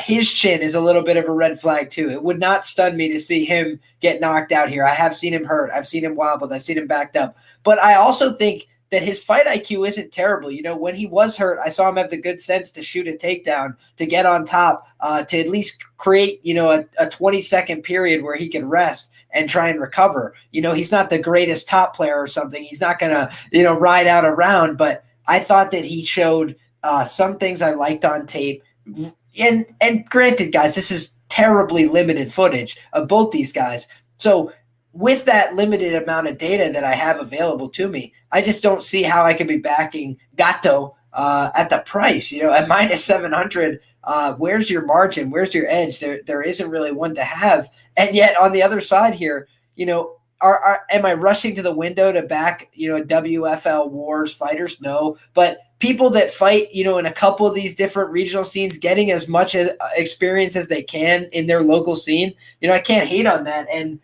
his chin is a little bit of a red flag too. It would not stun me to see him get knocked out here. I have seen him hurt. I've seen him wobbled. I've seen him backed up. But I also think that his fight IQ isn't terrible. When he was hurt, I saw him have the good sense to shoot a takedown, to get on top, to at least create, a 20-second period where he could rest and try and recover. He's not the greatest top player or something. He's not going to, ride out a round, but I thought that he showed some things I liked on tape. And granted, guys, this is terribly limited footage of both these guys. So with that limited amount of data that I have available to me, I just don't see how I could be backing Gatto at the price, at minus 700. Where's your margin? Where's your edge? There isn't really one to have. And yet on the other side here, am I rushing to the window to back, WFL Wars fighters? No, but people that fight, in a couple of these different regional scenes, getting as much experience as they can in their local scene, I can't hate on that. And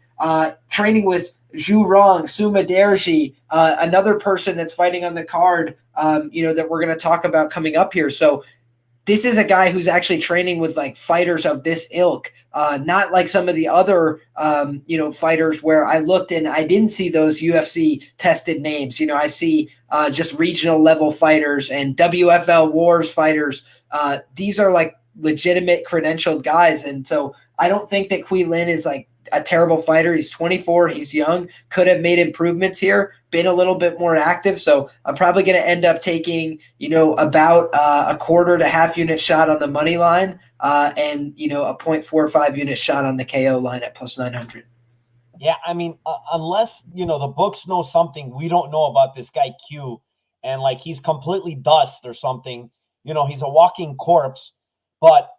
training with Zhu Rong, Suma Derji, another person that's fighting on the card, that we're going to talk about coming up here. So this is a guy who's actually training with like fighters of this ilk, not like some of the other, fighters where I looked and I didn't see those UFC tested names. I see just regional level fighters and WFL Wars fighters. These are like legitimate credentialed guys. And so I don't think that Colin is like a terrible fighter. He's 24. He's young, could have made improvements here, been a little bit more active. So I'm probably going to end up taking, about a quarter to half unit shot on the money line and, a 0.45 unit shot on the KO line at plus 900. Yeah. I mean, unless, the books know something we don't know about this guy Q, and like he's completely dust or something, he's a walking corpse, but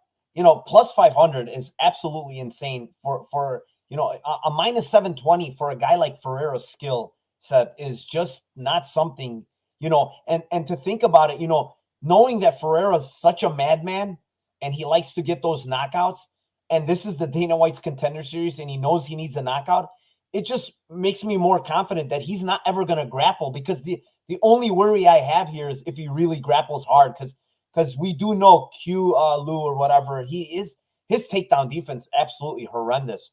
plus 500 is absolutely insane for a minus 720 for a guy like Ferreira's skill set is just not something, and to think about it, knowing that Ferreira's such a madman and he likes to get those knockouts, and this is the Dana White's Contender Series and he knows he needs a knockout, it just makes me more confident that he's not ever going to grapple, because the only worry I have here is if he really grapples hard, because we do know Q Lou or whatever, his takedown defense absolutely horrendous.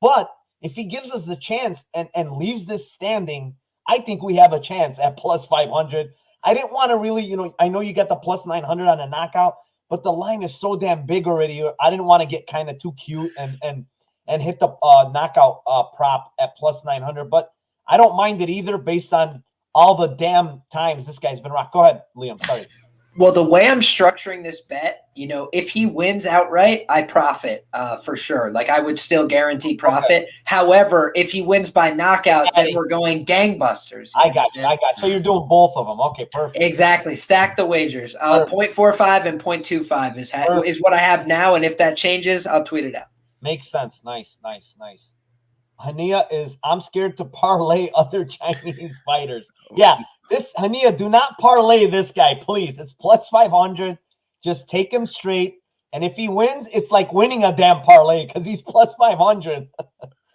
But if he gives us the chance and leaves this standing, I think we have a chance at plus 500. I didn't want to really, I know you got the plus 900 on a knockout, but the line is so damn big already. I didn't want to get kind of too cute and hit the knockout prop at plus 900, but I don't mind it either based on all the damn times this guy's been rocked. Go ahead, Liam. Sorry. Well, the way I'm structuring this bet, if he wins outright, I profit for sure. Like I would still guarantee profit. Okay. However, if he wins by knockout, then we're going gangbusters. I got you. So you're doing both of them. Okay, perfect. Exactly. Stack the wagers. 0.45 and 0.25 is what I have now. And if that changes, I'll tweet it out. Makes sense. Nice. Hania is, I'm scared to parlay other Chinese fighters. Yeah, this Hania, do not parlay this guy, please. It's plus 500. Just take him straight. And if he wins, it's like winning a damn parlay because he's plus 500.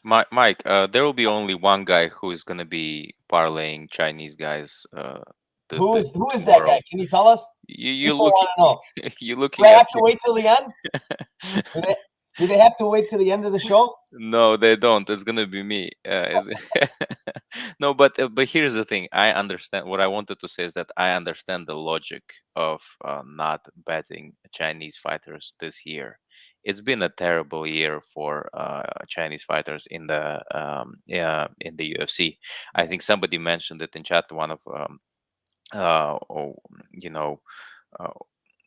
Mike, there will be only one guy who is going to be parlaying Chinese guys. Who is that guy? Can you tell us? You looking. Do I have to wait till the end? Do they have to wait till the end of the show? No, they don't. It's gonna be me. No, but here's the thing. I understand. What I wanted to say is that I understand the logic of not betting Chinese fighters this year. It's been a terrible year for Chinese fighters in the UFC. I think somebody mentioned it in chat.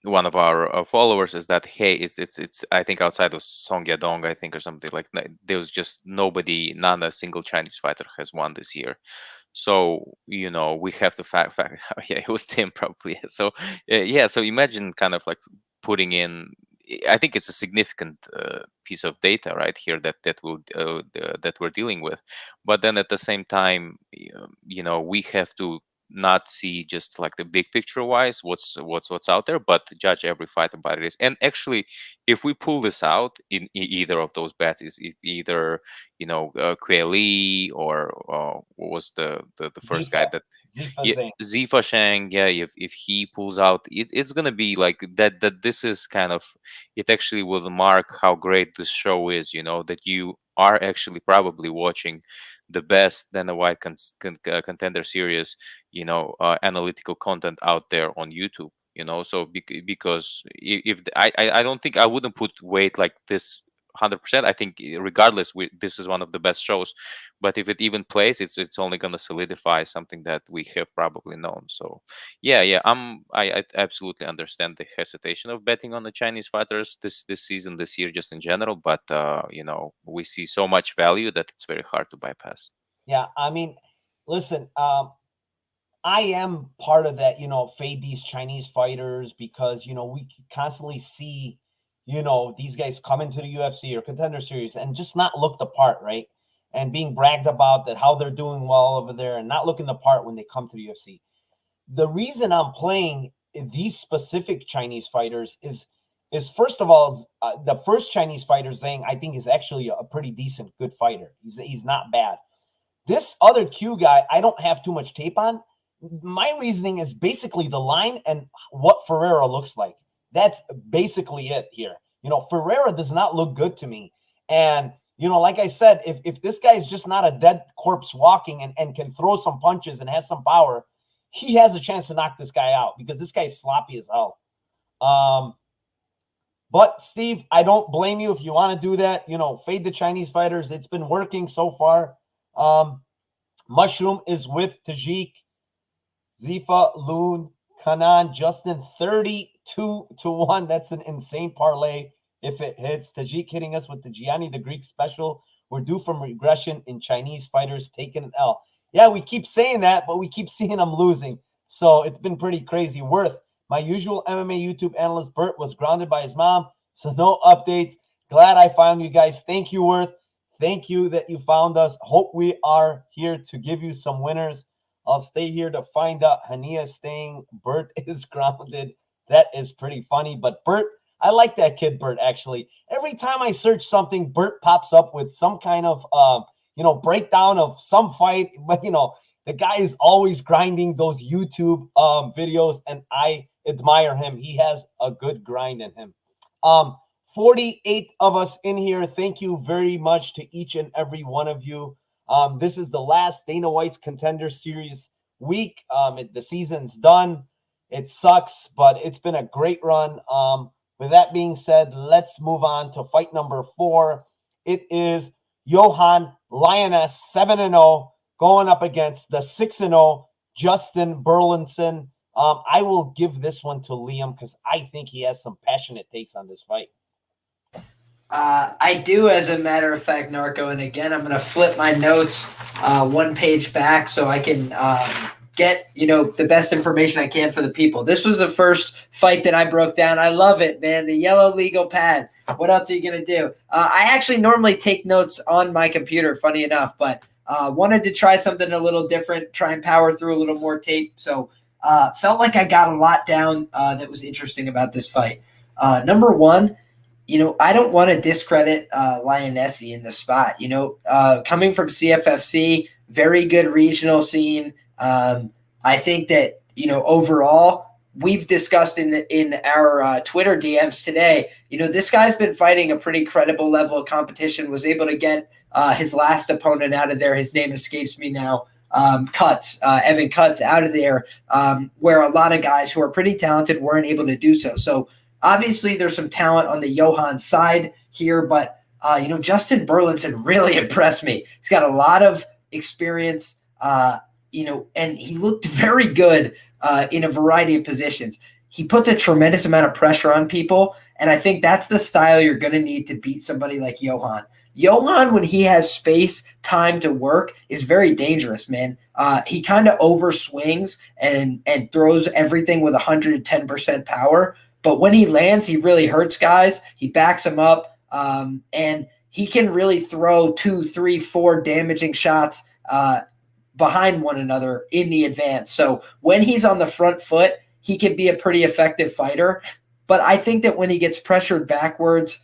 One of our followers is that, hey, it's I think outside of Song Yadong, I think, or something like that, there was just nobody, not a single Chinese fighter has won this year. So we have to fact yeah, it was Tim probably. So so imagine kind of like putting in, I think it's a significant piece of data right here that we're dealing with, but then at the same time we have to not see just like the big picture wise what's out there, but judge every fight about it. And actually, if we pull this out in either of those bets, is either Kueli or what was the first guy that Zifa Shang, if he pulls out, it's gonna be like that this is kind of, it actually will mark how great this show is, that you are actually probably watching the best Dana White Contender series, analytical content out there on YouTube, so because if I don't think I wouldn't put weight like this 100%. I think regardless, this is one of the best shows, but if it even plays, it's only going to solidify something that we have probably known. So I absolutely understand the hesitation of betting on the Chinese fighters this season, this year, just in general, but we see so much value that it's very hard to bypass. Yeah, I mean, listen, I am part of that, fade these Chinese fighters because, we constantly see, these guys come into the UFC or Contender Series and just not look the part, right? And being bragged about that how they're doing well over there and not looking the part when they come to the UFC. The reason I'm playing these specific Chinese fighters is first of all, the first Chinese fighter, Zhang, I think is actually a pretty decent, good fighter. He's not bad. This other Q guy, I don't have too much tape on. My reasoning is basically the line and what Ferreira looks like. That's basically it here. Ferreira does not look good to me. And, like I said, if this guy is just not a dead corpse walking and can throw some punches and has some power, he has a chance to knock this guy out because this guy's sloppy as hell. But, Steve, I don't blame you if you want to do that. Fade the Chinese fighters. It's been working so far. Mushroom is with Tajik, Zifa, Loon, Kanan, Justin, 32-1. That's an insane parlay if it hits. Tajik hitting us with the Gianni the Greek special. We're due from regression in Chinese fighters taking an L. Yeah, we keep saying that, but we keep seeing them losing. So it's been pretty crazy. Worth, my usual MMA YouTube analyst, Bert, was grounded by his mom, so no updates. Glad I found you guys. Thank you, Worth. Thank you that you found us. Hope we are here to give you some winners. I'll stay here to find out. Hania staying. Bert is grounded. That is pretty funny. But Bert, I like that kid, Bert, actually. Every time I search something, Bert pops up with some kind of, breakdown of some fight. But, the guy is always grinding those YouTube videos, and I admire him. He has a good grind in him. 48 of us in here. Thank you very much to each and every one of you. This is the last Dana White's Contender Series week. The season's done. It sucks, but it's been a great run. With that being said, let's move on to fight number 4. It is Johan Lioness 7-0 going up against the 6-0 Justin Burlinson. I will give this one to Liam because I think he has some passionate takes on this fight. I do, as a matter of fact, Narco. And again, I'm going to flip my notes one page back so I can get, the best information I can for the people. This was the first fight that I broke down. I love it, man. The yellow legal pad. What else are you going to do? I actually normally take notes on my computer, funny enough, but wanted to try something a little different, try and power through a little more tape. So felt like I got a lot down that was interesting about this fight. Number one, I don't want to discredit Lionessi in the spot. Coming from CFFC, very good regional scene. I think that, overall, we've discussed in our Twitter DMs today, this guy's been fighting a pretty credible level of competition, was able to get his last opponent out of there. His name escapes me now. Evan Cutts out of there, where a lot of guys who are pretty talented weren't able to do so. So obviously there's some talent on the Johan side here, but Justin Burlinson really impressed me. He's got a lot of experience, and he looked very good in a variety of positions. He puts a tremendous amount of pressure on people, and I think that's the style you're going to need to beat somebody like Johan. Johan, when he has space, time to work, is very dangerous, man. He kind of overswings and throws everything with 110% power, but when he lands, he really hurts guys. He backs them up, and he can really throw 2, 3, 4 damaging shots behind one another in the advance. So when he's on the front foot, he can be a pretty effective fighter. But I think that when he gets pressured backwards,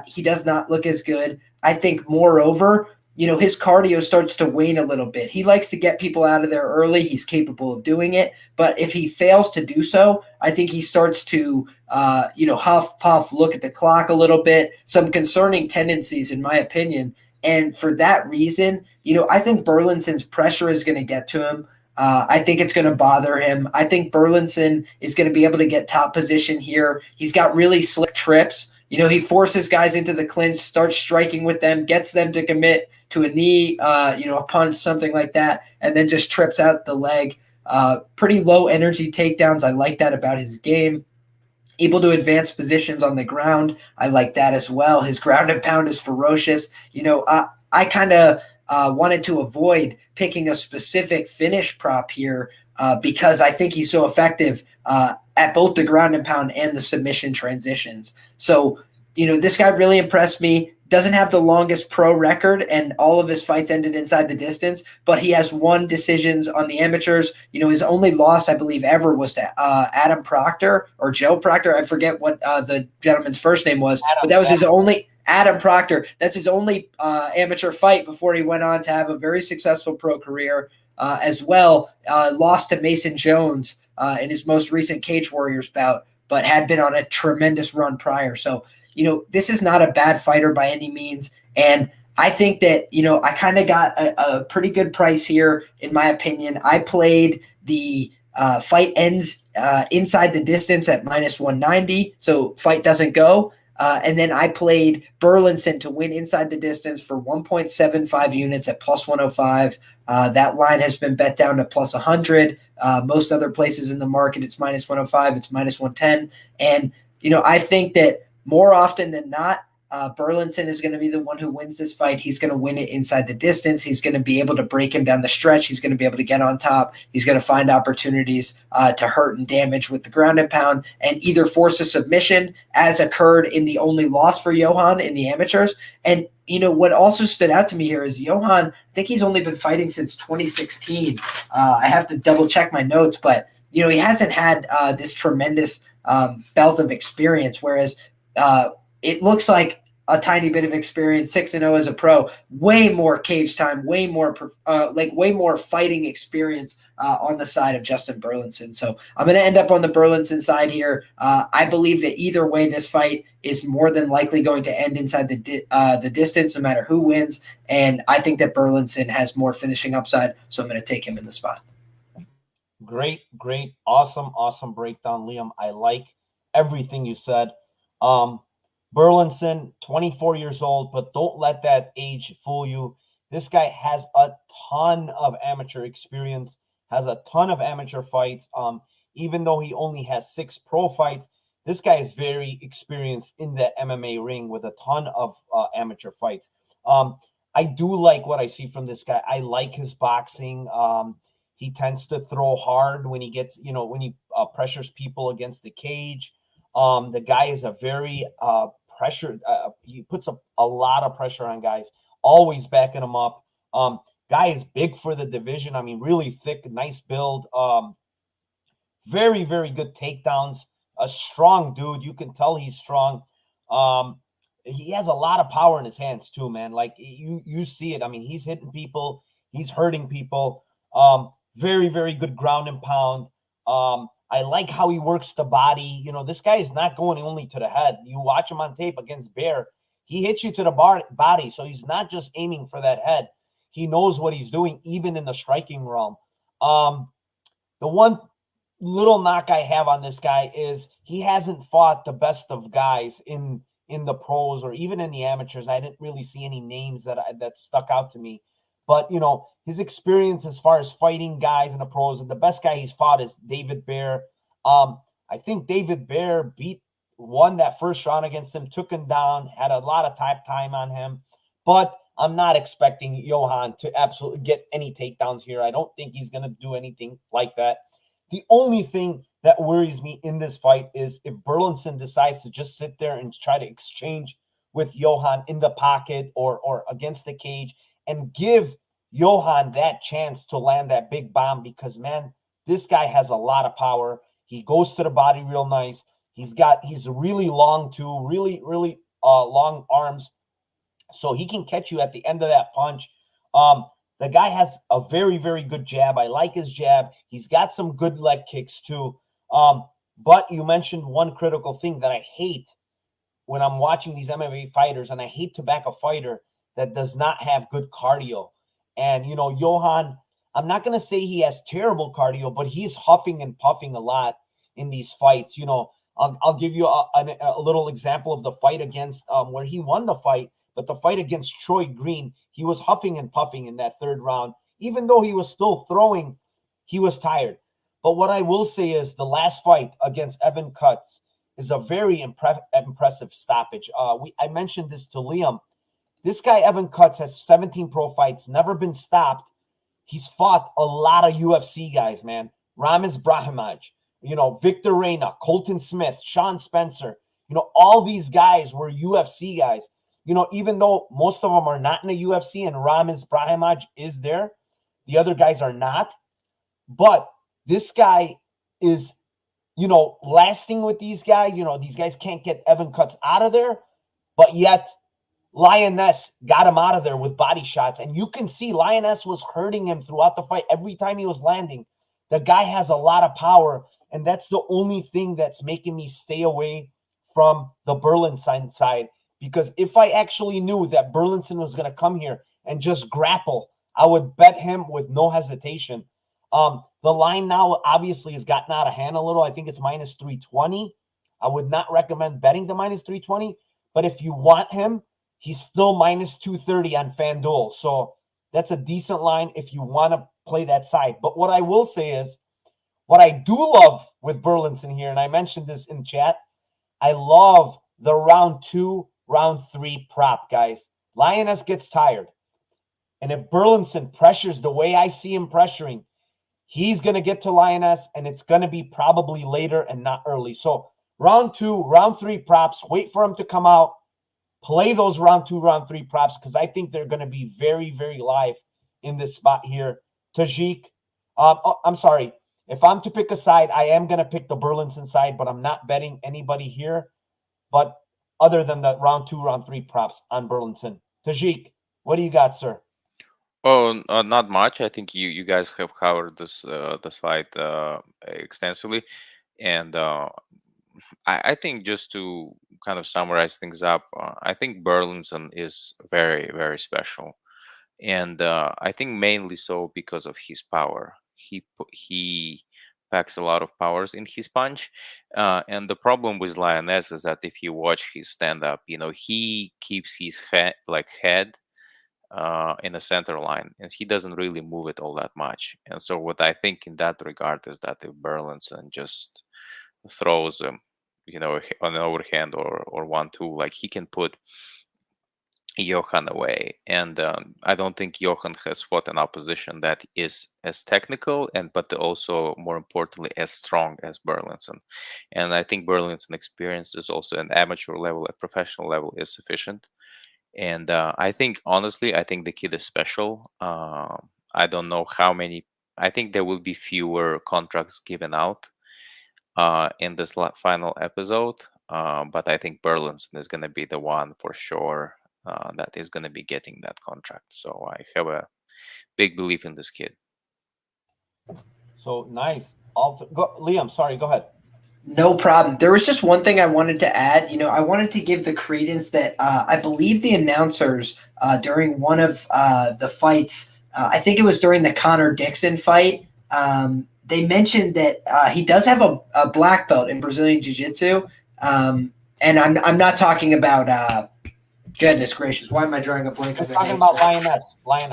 he does not look as good. I think, moreover, his cardio starts to wane a little bit. He likes to get people out of there early. He's capable of doing it. But if he fails to do so, I think he starts to, huff, puff, look at the clock a little bit. Some concerning tendencies, in my opinion. And for that reason, I think Burlinson's pressure is going to get to him. I think it's going to bother him. I think Burlinson is going to be able to get top position here. He's got really slick trips. He forces guys into the clinch, starts striking with them, gets them to commit to a knee, a punch, something like that, and then just trips out the leg. Pretty low energy takedowns. I like that about his game. Able to advance positions on the ground. I like that as well. His ground and pound is ferocious. I kind of wanted to avoid picking a specific finish prop here because I think he's so effective at both the ground and pound and the submission transitions. So, this guy really impressed me. Doesn't have the longest pro record, and all of his fights ended inside the distance, but he has won decisions on the amateurs. His only loss, I believe, ever was to Adam Proctor or Joe Proctor. I forget what the gentleman's first name was, but that was his only – Adam Proctor. That's his only amateur fight before he went on to have a very successful pro career as well. Lost to Mason Jones in his most recent Cage Warriors bout, but had been on a tremendous run prior. So, this is not a bad fighter by any means. And I think that, I kind of got a pretty good price here, in my opinion. I played the fight ends inside the distance at -190, so fight doesn't go. And then I played Burlinson to win inside the distance for 1.75 units at +105. That line has been bet down to +100. Most other places in the market, it's -105, it's -110. And, I think that more often than not, Burlinson is going to be the one who wins this fight. He's going to win it inside the distance. He's going to be able to break him down the stretch. He's going to be able to get on top. He's going to find opportunities to hurt and damage with the ground and pound and either force a submission, as occurred in the only loss for Johan in the amateurs. And, what also stood out to me here is Johan, I think he's only been fighting since 2016. I have to double check my notes, but, he hasn't had this tremendous belt of experience, whereas it looks like a tiny bit of experience, 6-0 as a pro, way more cage time, way more fighting experience on the side of Justin Burlinson. So I'm going to end up on the Burlinson side here. I believe that either way, this fight is more than likely going to end inside the distance, no matter who wins. And I think that Burlinson has more finishing upside, so I'm going to take him in the spot. Great, awesome breakdown, Liam. I like everything you said. Um, Burlinson, 24 years old, but don't let that age fool you. This guy has a ton of amateur experience, has a ton of amateur fights. Even though he only has 6 pro fights, this guy is very experienced in the MMA ring with a ton of amateur fights. Um, I do like what I see from this guy. I like his boxing. He tends to throw hard when he gets, when he pressures people against the cage. The guy is a very pressured. He puts a lot of pressure on guys, always backing him up. Guy is big for the division. I mean, really thick, nice build. Very good takedowns. A strong dude. You can tell he's strong. Um, he has a lot of power in his hands too, man. Like you see it. I mean, he's hitting people. He's hurting people. Very good ground and pound. I like how he works the body. This guy is not going only to the head. You watch him on tape against Bear. He hits you to the body, so he's not just aiming for that head. He knows what he's doing, even in the striking realm. The one little knock I have on this guy is he hasn't fought the best of guys in the pros or even in the amateurs. I didn't really see any names that stuck out to me. But, his experience as far as fighting guys in the pros, and the best guy he's fought is David Bear. I think David Bear won that first round against him, took him down, had a lot of time on him. But I'm not expecting Johan to absolutely get any takedowns here. I don't think he's going to do anything like that. The only thing that worries me in this fight is if Burlinson decides to just sit there and try to exchange with Johan in the pocket or against the cage and give Johan that chance to land that big bomb, because, man, this guy has a lot of power. He goes to the body real nice. He's really long too, really long arms, so he can catch you at the end of that punch. The guy has a very good jab. I like his jab. He's got some good leg kicks too. But you mentioned one critical thing that I hate when I'm watching these MMA fighters, and I hate to back a fighter that does not have good cardio. And, Johan, I'm not going to say he has terrible cardio, but he's huffing and puffing a lot in these fights. I'll give you a little example of the fight against where he won the fight, but the fight against Troy Green, he was huffing and puffing in that third round. Even though he was still throwing, he was tired. But what I will say is the last fight against Evan Cutts is a very impressive stoppage. I mentioned this to Liam. This guy, Evan Cutts, has 17 pro fights, never been stopped. He's fought a lot of UFC guys, man. Ramiz Brahimaj, Victor Reina, Colton Smith, Sean Spencer. All these guys were UFC guys. Even though most of them are not in the UFC and Ramiz Brahimaj is there, the other guys are not. But this guy is, lasting with these guys. These guys can't get Evan Cutts out of there, but yet Lioness got him out of there with body shots. And you can see Lioness was hurting him throughout the fight. Every time he was landing, the guy has a lot of power. And that's the only thing that's making me stay away from the Burlinson side. Because if I actually knew that Burlinson was going to come here and just grapple, I would bet him with no hesitation. The line now obviously has gotten out of hand a little. I think it's minus 320. I would not recommend betting the minus 320. But if you want him, he's still minus 230 on FanDuel. So that's a decent line if you want to play that side. But what I will say is, what I do love with Burlinson here, and I mentioned this in chat, I love the round 2, round 3 prop, guys. Lioness gets tired. And if Burlinson pressures the way I see him pressuring, he's going to get to Lioness, and it's going to be probably later and not early. So round 2, round 3 props, wait for him to come out. Play those round 2, round 3 props, because I think they're going to be very live in this spot here. Tajik, I'm sorry. If I'm to pick a side, I am going to pick the Burlinson side, but I'm not betting anybody here. But other than the round 2, round 3 props on Burlinson. Tajik, what do you got, sir? Oh, not much. I think you guys have covered this fight extensively, and I think just to kind of summarize things up, I think Burlinson is very special, and I think mainly so because of his power. he packs a lot of powers in his punch. And the problem with Lioness is that if you watch his stand up, he keeps his head in the center line, and he doesn't really move it all that much. And so what I think in that regard is that if Burlinson just throws an overhand or 1-2, like, he can put Johan away. And I don't think Johan has fought an opposition that is as technical but also, more importantly, as strong as Burlinson. And I think Burlinson experience is also an amateur level, at professional level, is sufficient. And I think, honestly, the kid is special. I don't know how many. I think there will be fewer contracts given out in this final episode. But I think Burlinson is going to be the one for sure that is going to be getting that contract. So I have a big belief in this kid. So nice. Liam, sorry, go ahead. No problem. There was just one thing I wanted to add. I wanted to give the credence that I believe the announcers during one of the fights, I think it was during the Connor Dixon fight, they mentioned that he does have a black belt in Brazilian Jiu-Jitsu. And I'm not talking about goodness gracious, why am I drawing a blank? I'm talking about Lioness.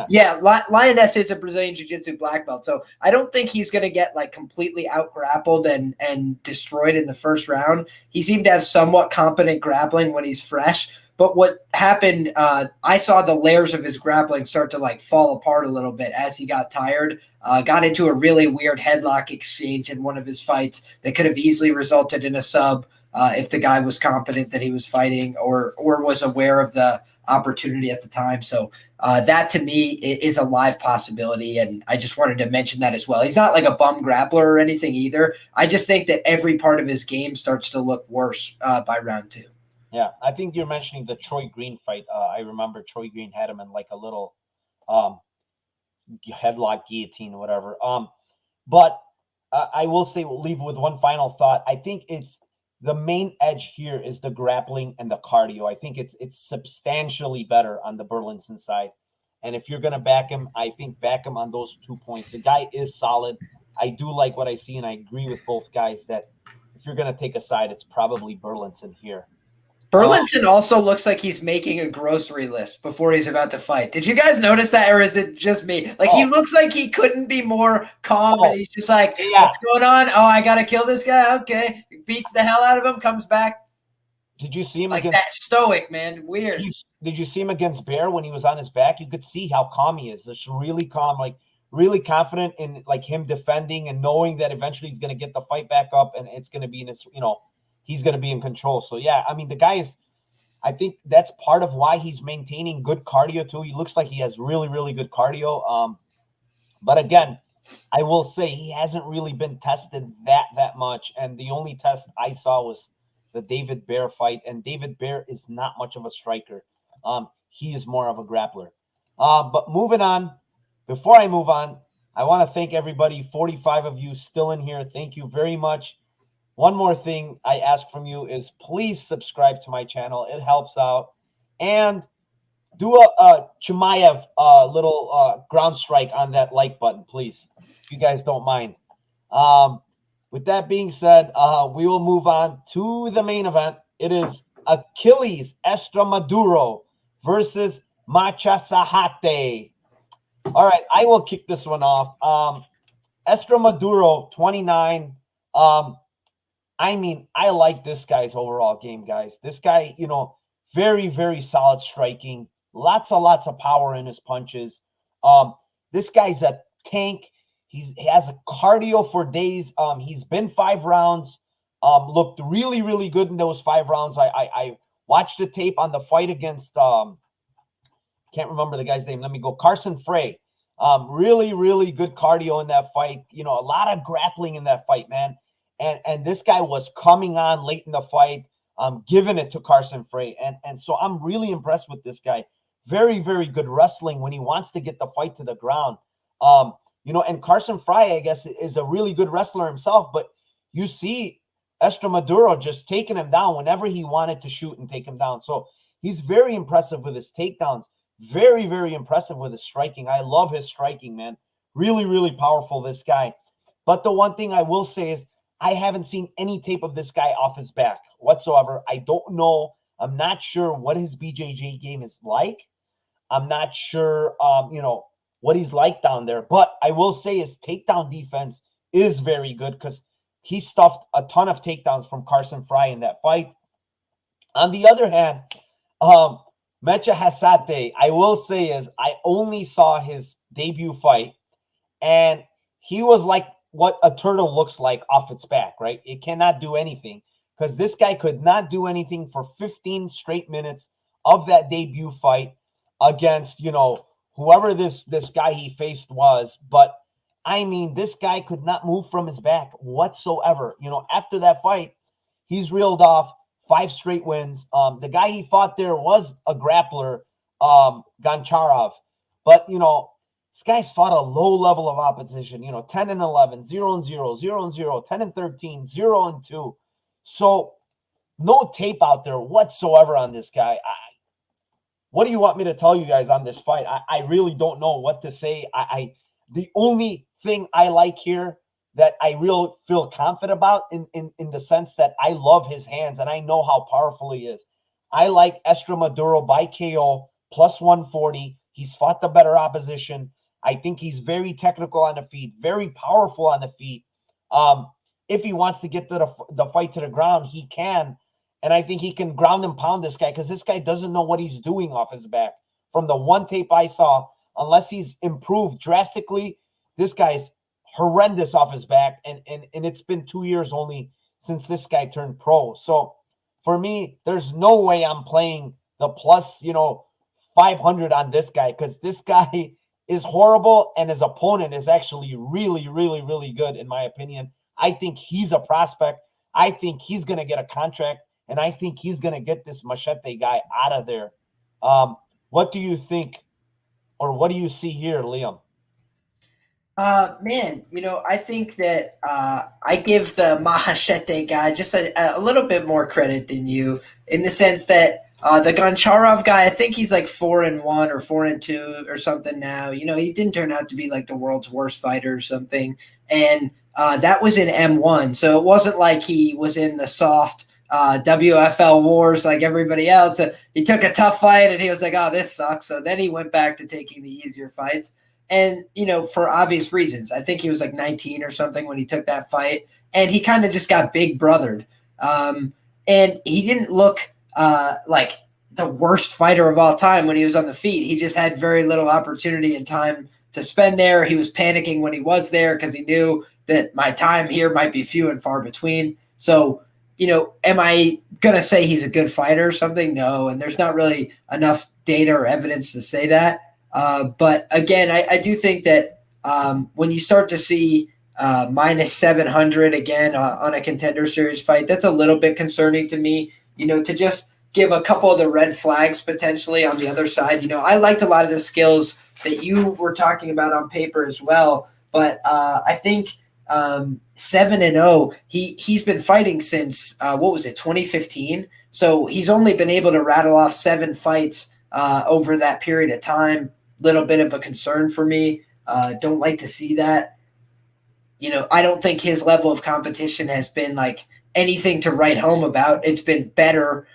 Yeah, Lioness is a Brazilian Jiu-Jitsu black belt, so I don't think he's going to get like completely out-grappled and destroyed in the first round. He seemed to have somewhat competent grappling when he's fresh, but what happened, I saw the layers of his grappling start to like fall apart a little bit as he got tired. Got into a really weird headlock exchange in one of his fights that could have easily resulted in a sub. If the guy was competent that he was fighting or was aware of the opportunity at the time. So that to me is a live possibility. And I just wanted to mention that as well. He's not like a bum grappler or anything either. I just think that every part of his game starts to look worse by round 2. Yeah, I think you're mentioning the Troy Green fight. I remember Troy Green had him in like a little headlock guillotine or whatever. But I will say, we'll leave with one final thought. I think it's the main edge here is the grappling and the cardio. I think it's substantially better on the Burlinson side. And if you're going to back him, I think back him on those 2 points. The guy is solid. I do like what I see, and I agree with both guys that if you're going to take a side, it's probably Burlinson here. Burlinson also looks like he's making a grocery list before he's about to fight. Did you guys notice that, or is it just me? Like, he looks like he couldn't be more calm, and he's just like, what's going on? Oh, I got to kill this guy? Okay. Beats the hell out of him, comes back. Did you see him like that stoic, man? Weird. Did you see him against Bear when he was on his back? You could see how calm he is. Just really calm, like really confident in like him defending and knowing that eventually he's going to get the fight back up and it's going to be in his, he's going to be in control. So, yeah, I mean, the guy is, I think that's part of why he's maintaining good cardio, too. He looks like he has really, really good cardio. But, again, I will say he hasn't really been tested that much. And the only test I saw was the David Bear fight. And David Bear is not much of a striker. He is more of a grappler. But moving on, before I move on, I want to thank everybody, 45 of you still in here. Thank you very much. One more thing I ask from you is please subscribe to my channel. It helps out. And do a Chimaev little ground strike on that like button, please, if you guys don't mind. With that being said, we will move on to the main event. It is Achilles Estra Maduro versus Macha Sahate. All right, I will kick this one off. Estra Maduro, 29. I mean, I like this guy's overall game, guys. This guy, very, very solid striking. Lots of power in his punches. This guy's a tank. He has a cardio for days. He's been 5 rounds. Looked really, really good in those 5 rounds. I watched the tape on the fight against, can't remember the guy's name. Let me go. Carson Frey. Really, really good cardio in that fight. A lot of grappling in that fight, man. And this guy was coming on late in the fight, giving it to Carson Frey. And so I'm really impressed with this guy. Very, very good wrestling when he wants to get the fight to the ground. And Carson Frey, I guess, is a really good wrestler himself. But you see Estra Maduro just taking him down whenever he wanted to shoot and take him down. So he's very impressive with his takedowns. Very, very impressive with his striking. I love his striking, man. Really, really powerful, this guy. But the one thing I will say is I haven't seen any tape of this guy off his back whatsoever. I don't know. I'm not sure what his BJJ game is like. I'm not sure, what he's like down there. But I will say his takedown defense is very good because he stuffed a ton of takedowns from Carson Fry in that fight. On the other hand, Macha Sahate, I will say is I only saw his debut fight, and he was like what a turtle looks like off its back, right? It cannot do anything because this guy could not do anything for 15 straight minutes of that debut fight against, whoever this guy he faced was. But I mean, this guy could not move from his back whatsoever. After that fight, he's reeled off 5 straight wins. The guy he fought there was a grappler, Goncharov. But, this guy's fought a low level of opposition, 10 and 11, 0 and 0, 0 and 0, 10 and 13, 0 and 2. So no tape out there whatsoever on this guy. What do you want me to tell you guys on this fight? I really don't know what to say. The only thing I like here that I really feel confident about in the sense that I love his hands and I know how powerful he is. I like Estra Maduro by KO plus 140. He's fought the better opposition. I think he's very technical on the feet, very powerful on the feet. If he wants to get the fight to the ground, he can. And I think he can ground and pound this guy because this guy doesn't know what he's doing off his back. From the one tape I saw, unless he's improved drastically, this guy's horrendous off his back. And it's been 2 years only since this guy turned pro. So for me, there's no way I'm playing the plus, 500 on this guy because this guy is horrible and his opponent is actually really, really, really good in my opinion. I think he's a prospect. I think he's going to get a contract, and I think he's going to get this Machete guy out of there. What do you think, or what do you see here, Liam? Man, I think that I give the Machete guy just a little bit more credit than you in the sense that the Goncharov guy, I think he's like 4-1 or 4-2 or something now. He didn't turn out to be like the world's worst fighter or something. And that was in M1. So it wasn't like he was in the soft WFL wars like everybody else. He took a tough fight and he was like, oh, this sucks. So then he went back to taking the easier fights. And, for obvious reasons. I think he was like 19 or something when he took that fight. And he kind of just got big brothered. And he didn't look like the worst fighter of all time when he was on the feet. He just had very little opportunity and time to spend there. He was panicking when he was there because he knew that my time here might be few and far between. So, am I going to say he's a good fighter or something? No. And there's not really enough data or evidence to say that. But again, I do think that when you start to see minus 700 again on a Contender Series fight, that's a little bit concerning to me, to just give a couple of the red flags potentially on the other side. I liked a lot of the skills that you were talking about on paper as well. But I think 7-0, he's been fighting since, 2015? So he's only been able to rattle off 7 fights over that period of time. Little bit of a concern for me. Don't like to see that. I don't think his level of competition has been like anything to write home about. It's been better,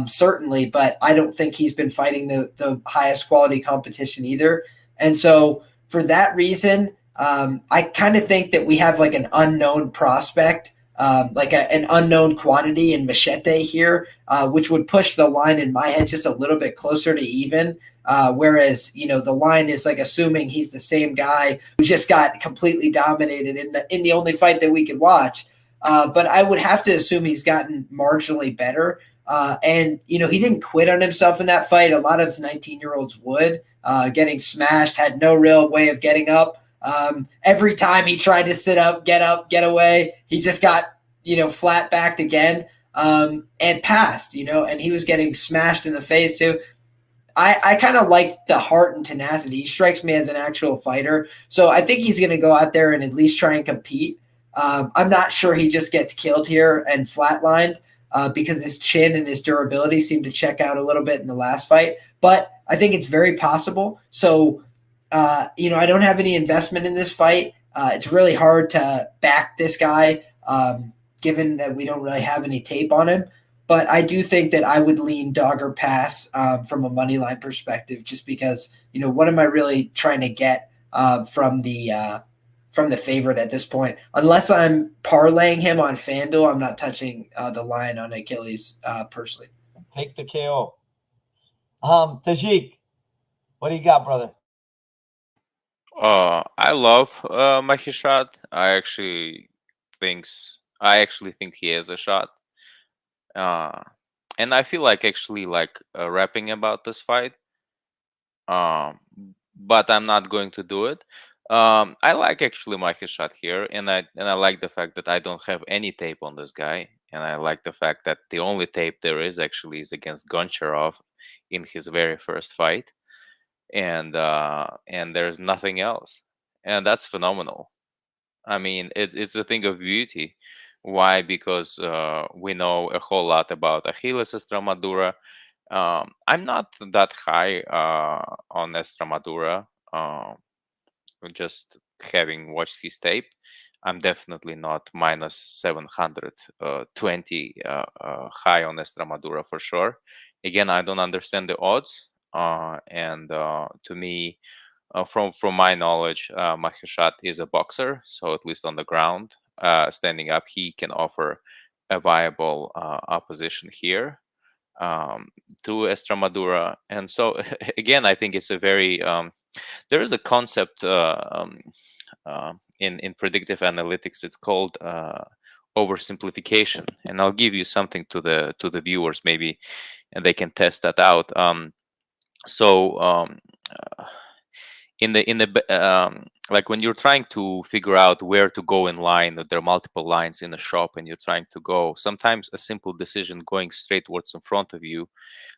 certainly, but I don't think he's been fighting the highest quality competition either. And so for that reason, I kind of think that we have like an unknown prospect, like an unknown quantity in Machete here, which would push the line in my head just a little bit closer to even. Whereas, the line is like assuming he's the same guy who just got completely dominated in the only fight that we could watch. But I would have to assume he's gotten marginally better. And he didn't quit on himself in that fight. A lot of 19-year-olds would, getting smashed, had no real way of getting up. Every time he tried to sit up, get away, he just got, flat backed again, and passed, and he was getting smashed in the face too. I kind of liked the heart and tenacity. He strikes me as an actual fighter. So I think he's going to go out there and at least try and compete. I'm not sure he just gets killed here and flatlined because his chin and his durability seemed to check out a little bit in the last fight. But I think it's very possible. So I don't have any investment in this fight. It's really hard to back this guy, given that we don't really have any tape on him. But I do think that I would lean dog or pass from a money line perspective, just because what am I really trying to get from the favorite at this point? Unless I'm parlaying him on FanDuel, I'm not touching the line on Achilles personally. Take the KO. Tajik, what do you got, brother? I love Mahishat. I actually think he has a shot. And I feel like actually rapping about this fight. But I'm not going to do it. I like actually Mahishat here, and I like the fact that I don't have any tape on this guy, and I like the fact that the only tape there is actually is against Goncharov in his very first fight, and there's nothing else, and that's phenomenal. I mean, it's a thing of beauty. Why? Because we know a whole lot about Achilles Estra. I'm not that high on Estra. Just having watched his tape, I'm definitely not minus 720 high on Estra for sure. Again, I don't understand the odds, and to me, from my knowledge, Mahishat is a boxer, so at least on the ground, standing up, he can offer a viable opposition here to Estra. And so again, I think it's a very there is a concept in predictive analytics. It's called oversimplification, and I'll give you something to the viewers maybe, and they can test that out. In the like when you're trying to figure out where to go in line, there are multiple lines in a shop, and you're trying to go. Sometimes a simple decision going straight what's in front of you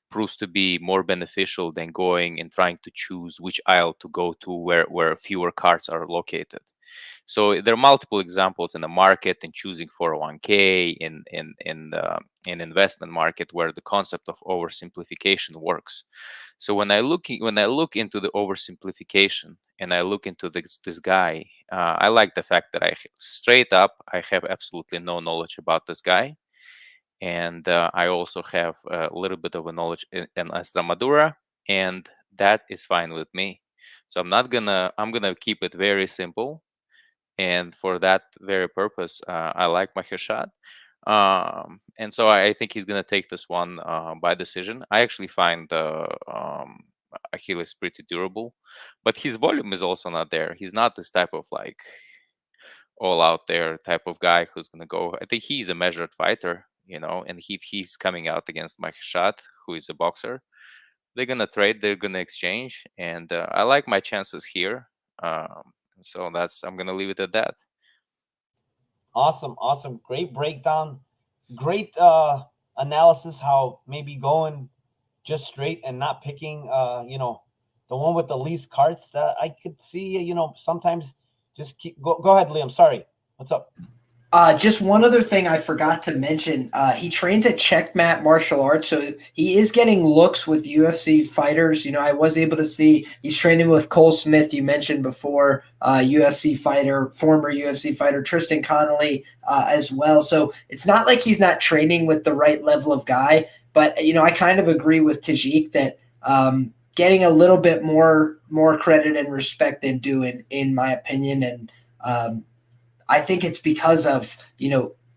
proves to be more beneficial than going and trying to choose which aisle to go to where fewer carts are located. So there are multiple examples in the market, in choosing 401k, in the investment market, where the concept of oversimplification works. So when I look into the oversimplification and I look into this guy, I like the fact that straight up I have absolutely no knowledge about this guy, and I also have a little bit of a knowledge in Estra, and that is fine with me. So I'm gonna keep it very simple, and for that very purpose, I like Mahishat. And so I think he's gonna take this one by decision. I actually find Achilles pretty durable, but his volume is also not there. He's not this type of all out there type of guy who's gonna go. I think he's a measured fighter, and he's coming out against Mahishat, who is a boxer. They're gonna trade, they're gonna exchange, and I like my chances here. So I'm gonna leave it at that. Awesome. Great breakdown. Great analysis. How maybe going just straight and not picking, the one with the least carts. That I could see. Sometimes just go ahead, Liam. Sorry. What's up? Just one other thing I forgot to mention. He trains at Checkmat Martial Arts, so he is getting looks with UFC fighters. I was able to see he's training with Cole Smith, you mentioned before, UFC fighter, former UFC fighter Tristan Connolly as well. So it's not like he's not training with the right level of guy. But, I kind of agree with Tajik that getting a little bit more credit and respect than due, in my opinion. And I think it's because of,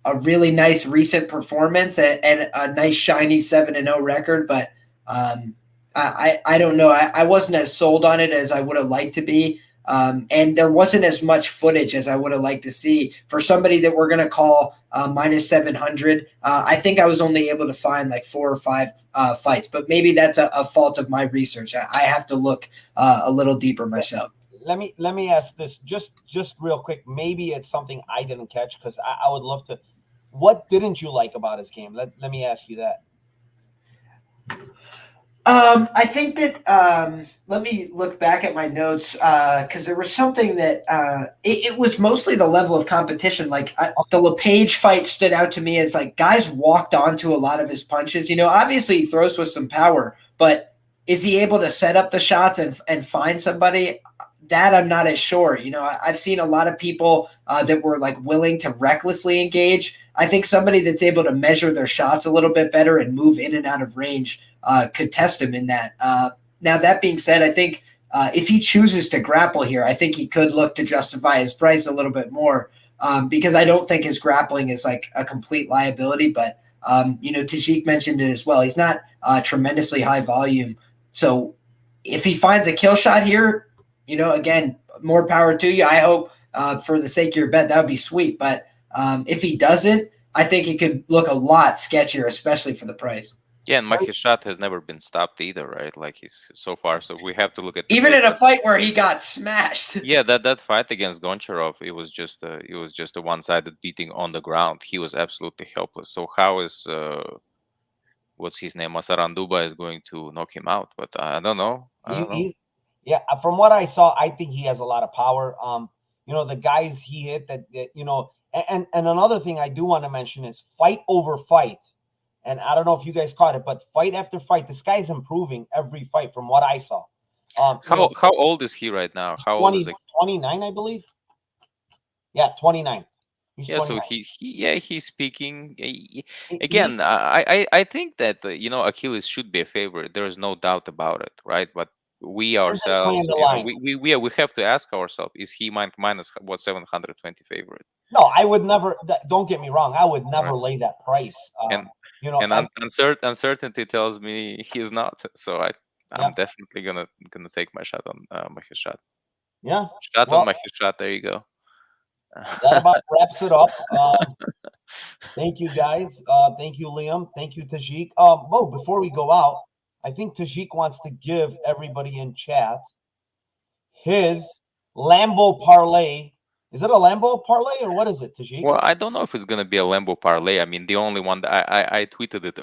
a really nice recent performance and a nice shiny 7-0 record. But I don't know. I wasn't as sold on it as I would have liked to be. And there wasn't as much footage as I would have liked to see for somebody that we're going to call minus 700. I think I was only able to find 4 or 5 fights, but maybe that's a fault of my research. I have to look a little deeper myself. Let me ask this just real quick. Maybe it's something I didn't catch, because I would love to. What didn't you like about his game? Let me ask you that. I think that let me look back at my notes, because there was something that it was mostly the level of competition. The LePage fight stood out to me as guys walked onto a lot of his punches. Obviously he throws with some power, but is he able to set up the shots and find somebody? That I'm not as sure. I've seen a lot of people that were like willing to recklessly engage. I think somebody that's able to measure their shots a little bit better and move in and out of range could test him in that. Now, that being said, I think if he chooses to grapple here, I think he could look to justify his price a little bit more because I don't think his grappling is like a complete liability. But, Tajik mentioned it as well. He's not tremendously high volume. So if he finds a kill shot here, again, more power to you. I hope for the sake of your bet, that would be sweet. But if he doesn't, I think it could look a lot sketchier, especially for the price. Yeah, and Macha's shot has never been stopped either, right? Like he's so far. So we have to look at even in a fight where he got smashed. Yeah, that fight against Goncharov, it was just a one-sided beating on the ground. He was absolutely helpless. So how is what's his name, Masaranduba, is going to knock him out? But I don't know. Yeah, from what I saw, I think he has a lot of power. The guys he hit and another thing I do want to mention is fight over fight. And I don't know if you guys caught it, but fight after fight, this guy's improving every fight from what I saw. How old is he right now? How old is he? 29, I believe. Yeah, 29. He's 29. So he's speaking again. I think that Achilles should be a favorite. There is no doubt about it, right? But we ourselves, we have to ask ourselves: is he minus 720 favorite? No, I would never. Don't get me wrong. I would never lay that price. Uncertainty tells me he's not. So I'm definitely gonna take my shot on Macha's shot. Yeah, on Macha's shot. There you go. That about wraps it up. Thank you, guys. Thank you, Liam. Thank you, Tajik. Before we go out, I think Tajik wants to give everybody in chat his Lambo parlay. Is it a Lambo parlay or what is it, Tajik? Well, I don't know if it's going to be a Lambo parlay. I mean, the only one that I tweeted it.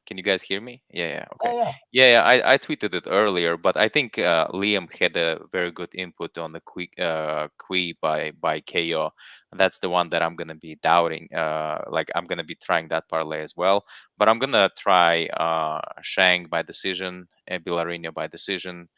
Can you guys hear me? Yeah. Okay. Yeah. I tweeted it earlier, but I think Liam had a very good input on the Kui by KO. That's the one that I'm going to be doubting. I'm going to be trying that parlay as well. But I'm going to try Shang by decision, Bilarino by decision,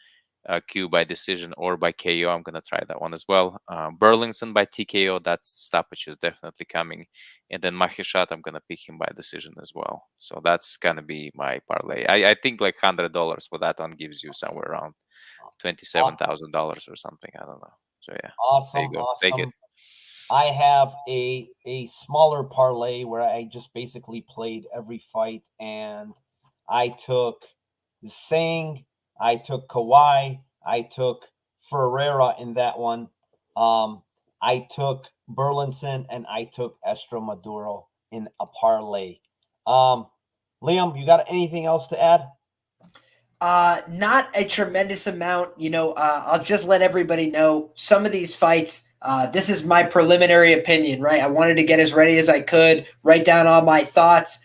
Q by decision or by KO. I'm going to try that one as well. Burlington by TKO, that stoppage is definitely coming. And then Macha's shot, I'm going to pick him by decision as well. So that's going to be my parlay. I think like $100 for that one gives you somewhere around $27,000 or something. I don't know. So yeah. Awesome. There you go. Awesome. Take it. I have a smaller parlay where I just basically played every fight, and I took Sang, I took Kawhi, I took Ferreira in that one. I took Burlinson, and I took Estra Maduro in a parlay. Liam, you got anything else to add? Not a tremendous amount. I'll just let everybody know some of these fights. This is my preliminary opinion, right? I wanted to get as ready as I could, write down all my thoughts,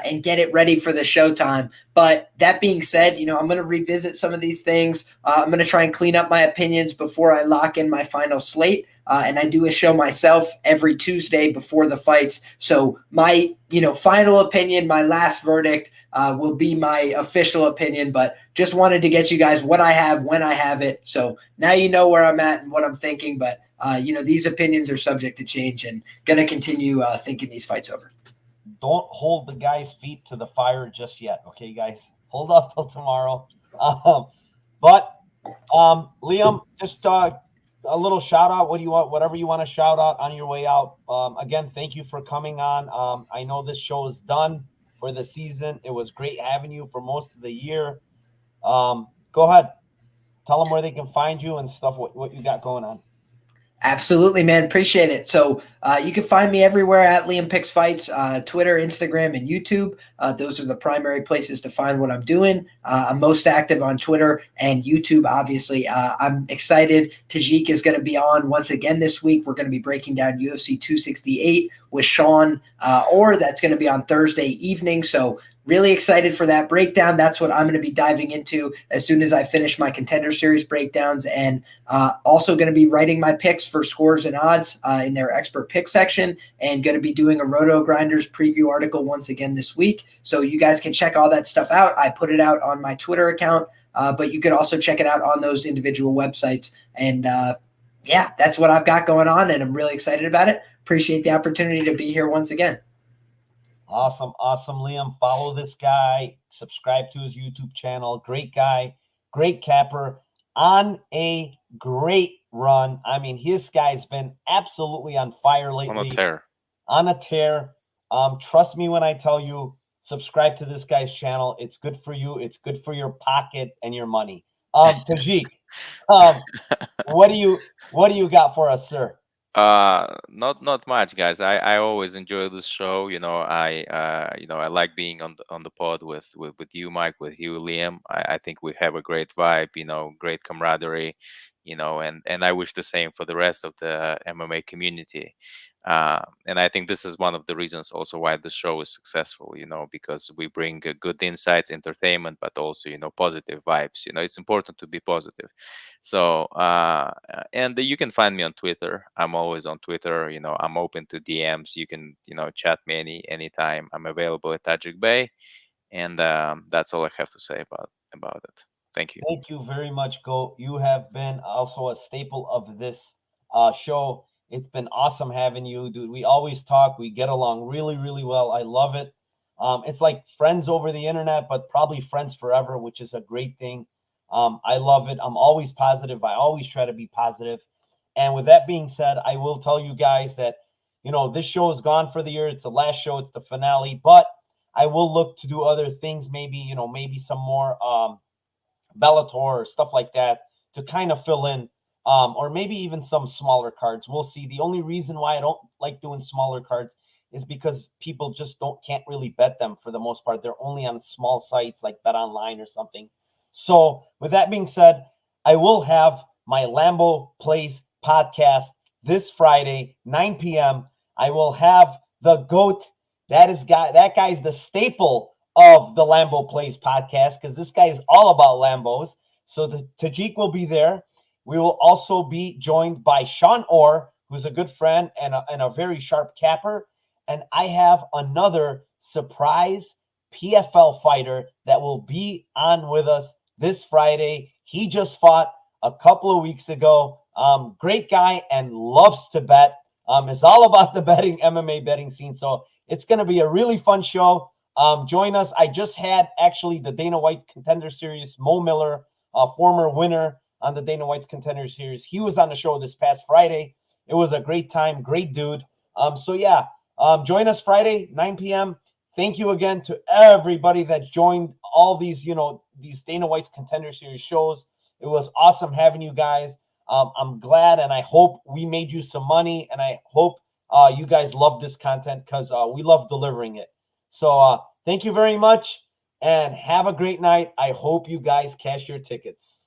and get it ready for the showtime. But that being said, I'm going to revisit some of these things. I'm going to try and clean up my opinions before I lock in my final slate. And I do a show myself every Tuesday before the fights. So my, final opinion, my last verdict will be my official opinion. But just wanted to get you guys what I have when I have it. So now you know where I'm at and what I'm thinking. But, these opinions are subject to change and going to continue thinking these fights over. Don't hold the guy's feet to the fire just yet. Okay, guys, hold up till tomorrow. But Liam, just a little shout out. What do you want? Whatever you want to shout out on your way out. Again, thank you for coming on. I know this show is done for the season. It was great having you for most of the year. Go ahead. Tell them where they can find you and stuff, what you got going on. Absolutely, man. Appreciate it. So you can find me everywhere at Liam Picks Fights, Twitter, Instagram, and YouTube. Those are the primary places to find what I'm doing. I'm most active on Twitter and YouTube, obviously. I'm excited. Tajik is going to be on once again this week. We're going to be breaking down UFC 268 with Sean Orr. That's going to be on Thursday evening. So really excited for that breakdown. That's what I'm going to be diving into as soon as I finish my Contender Series breakdowns, and also going to be writing my picks for Scores and Odds in their expert pick section, and going to be doing a Roto Grinders preview article once again this week. So you guys can check all that stuff out. I put it out on my Twitter account but you could also check it out on those individual websites. And yeah, that's what I've got going on, and I'm really excited about it. Appreciate the opportunity to be here once again. Awesome, Liam. Follow this guy. Subscribe to his YouTube channel. Great guy, great capper, on a great run. I mean, his guy's been absolutely on fire lately. On a tear. On a tear. Trust me when I tell you, subscribe to this guy's channel. It's good for you. It's good for your pocket and your money. Tajik, what do you got for us, sir? Not much, guys. I always enjoy this show. I like being on the pod with you, Mike, with you, Liam. I think we have a great vibe, great camaraderie, and I wish the same for the rest of the MMA community. And I think this is one of the reasons also why the show is successful, because we bring good insights, entertainment, but also, positive vibes. It's important to be positive. So, and you can find me on Twitter. I'm always on Twitter. I'm open to DMs. You can, chat me anytime. I'm available at Tajik Bay. And that's all I have to say about it. Thank you. Thank you very much, Go. You have been also a staple of this show. It's been awesome having you, dude. We always talk. We get along really, really well. I love it. It's like friends over the internet, but probably friends forever, which is a great thing. I love it. I'm always positive. I always try to be positive. And with that being said, I will tell you guys that, this show is gone for the year. It's the last show. It's the finale. But I will look to do other things, maybe, maybe some more Bellator or stuff like that to kind of fill in. Or maybe even some smaller cards. We'll see. The only reason why I don't like doing smaller cards is because people just can't really bet them for the most part. They're only on small sites like Bet Online or something. So with that being said, I will have my Lambo Plays podcast this Friday, 9 p.m. I will have the GOAT. That guy's the staple of the Lambo Plays podcast because this guy is all about Lambos. So the Tajik will be there. We will also be joined by Sean Orr, who's a good friend and a very sharp capper. And I have another surprise PFL fighter that will be on with us this Friday. He just fought a couple of weeks ago. Great guy and loves to bet. Is all about the betting, MMA betting scene. So it's going to be a really fun show. Join us. I just had actually the Dana White Contender Series, Mo Miller, former winner on the Dana White's Contender Series. He was on the show this past Friday. It was a great time, great dude. So yeah, join us Friday, 9 p.m. Thank you again to everybody that joined all these, these Dana White's Contender Series shows. It was awesome having you guys. I'm glad, and I hope we made you some money, and I hope you guys love this content because we love delivering it. So thank you very much, and have a great night. I hope you guys cash your tickets.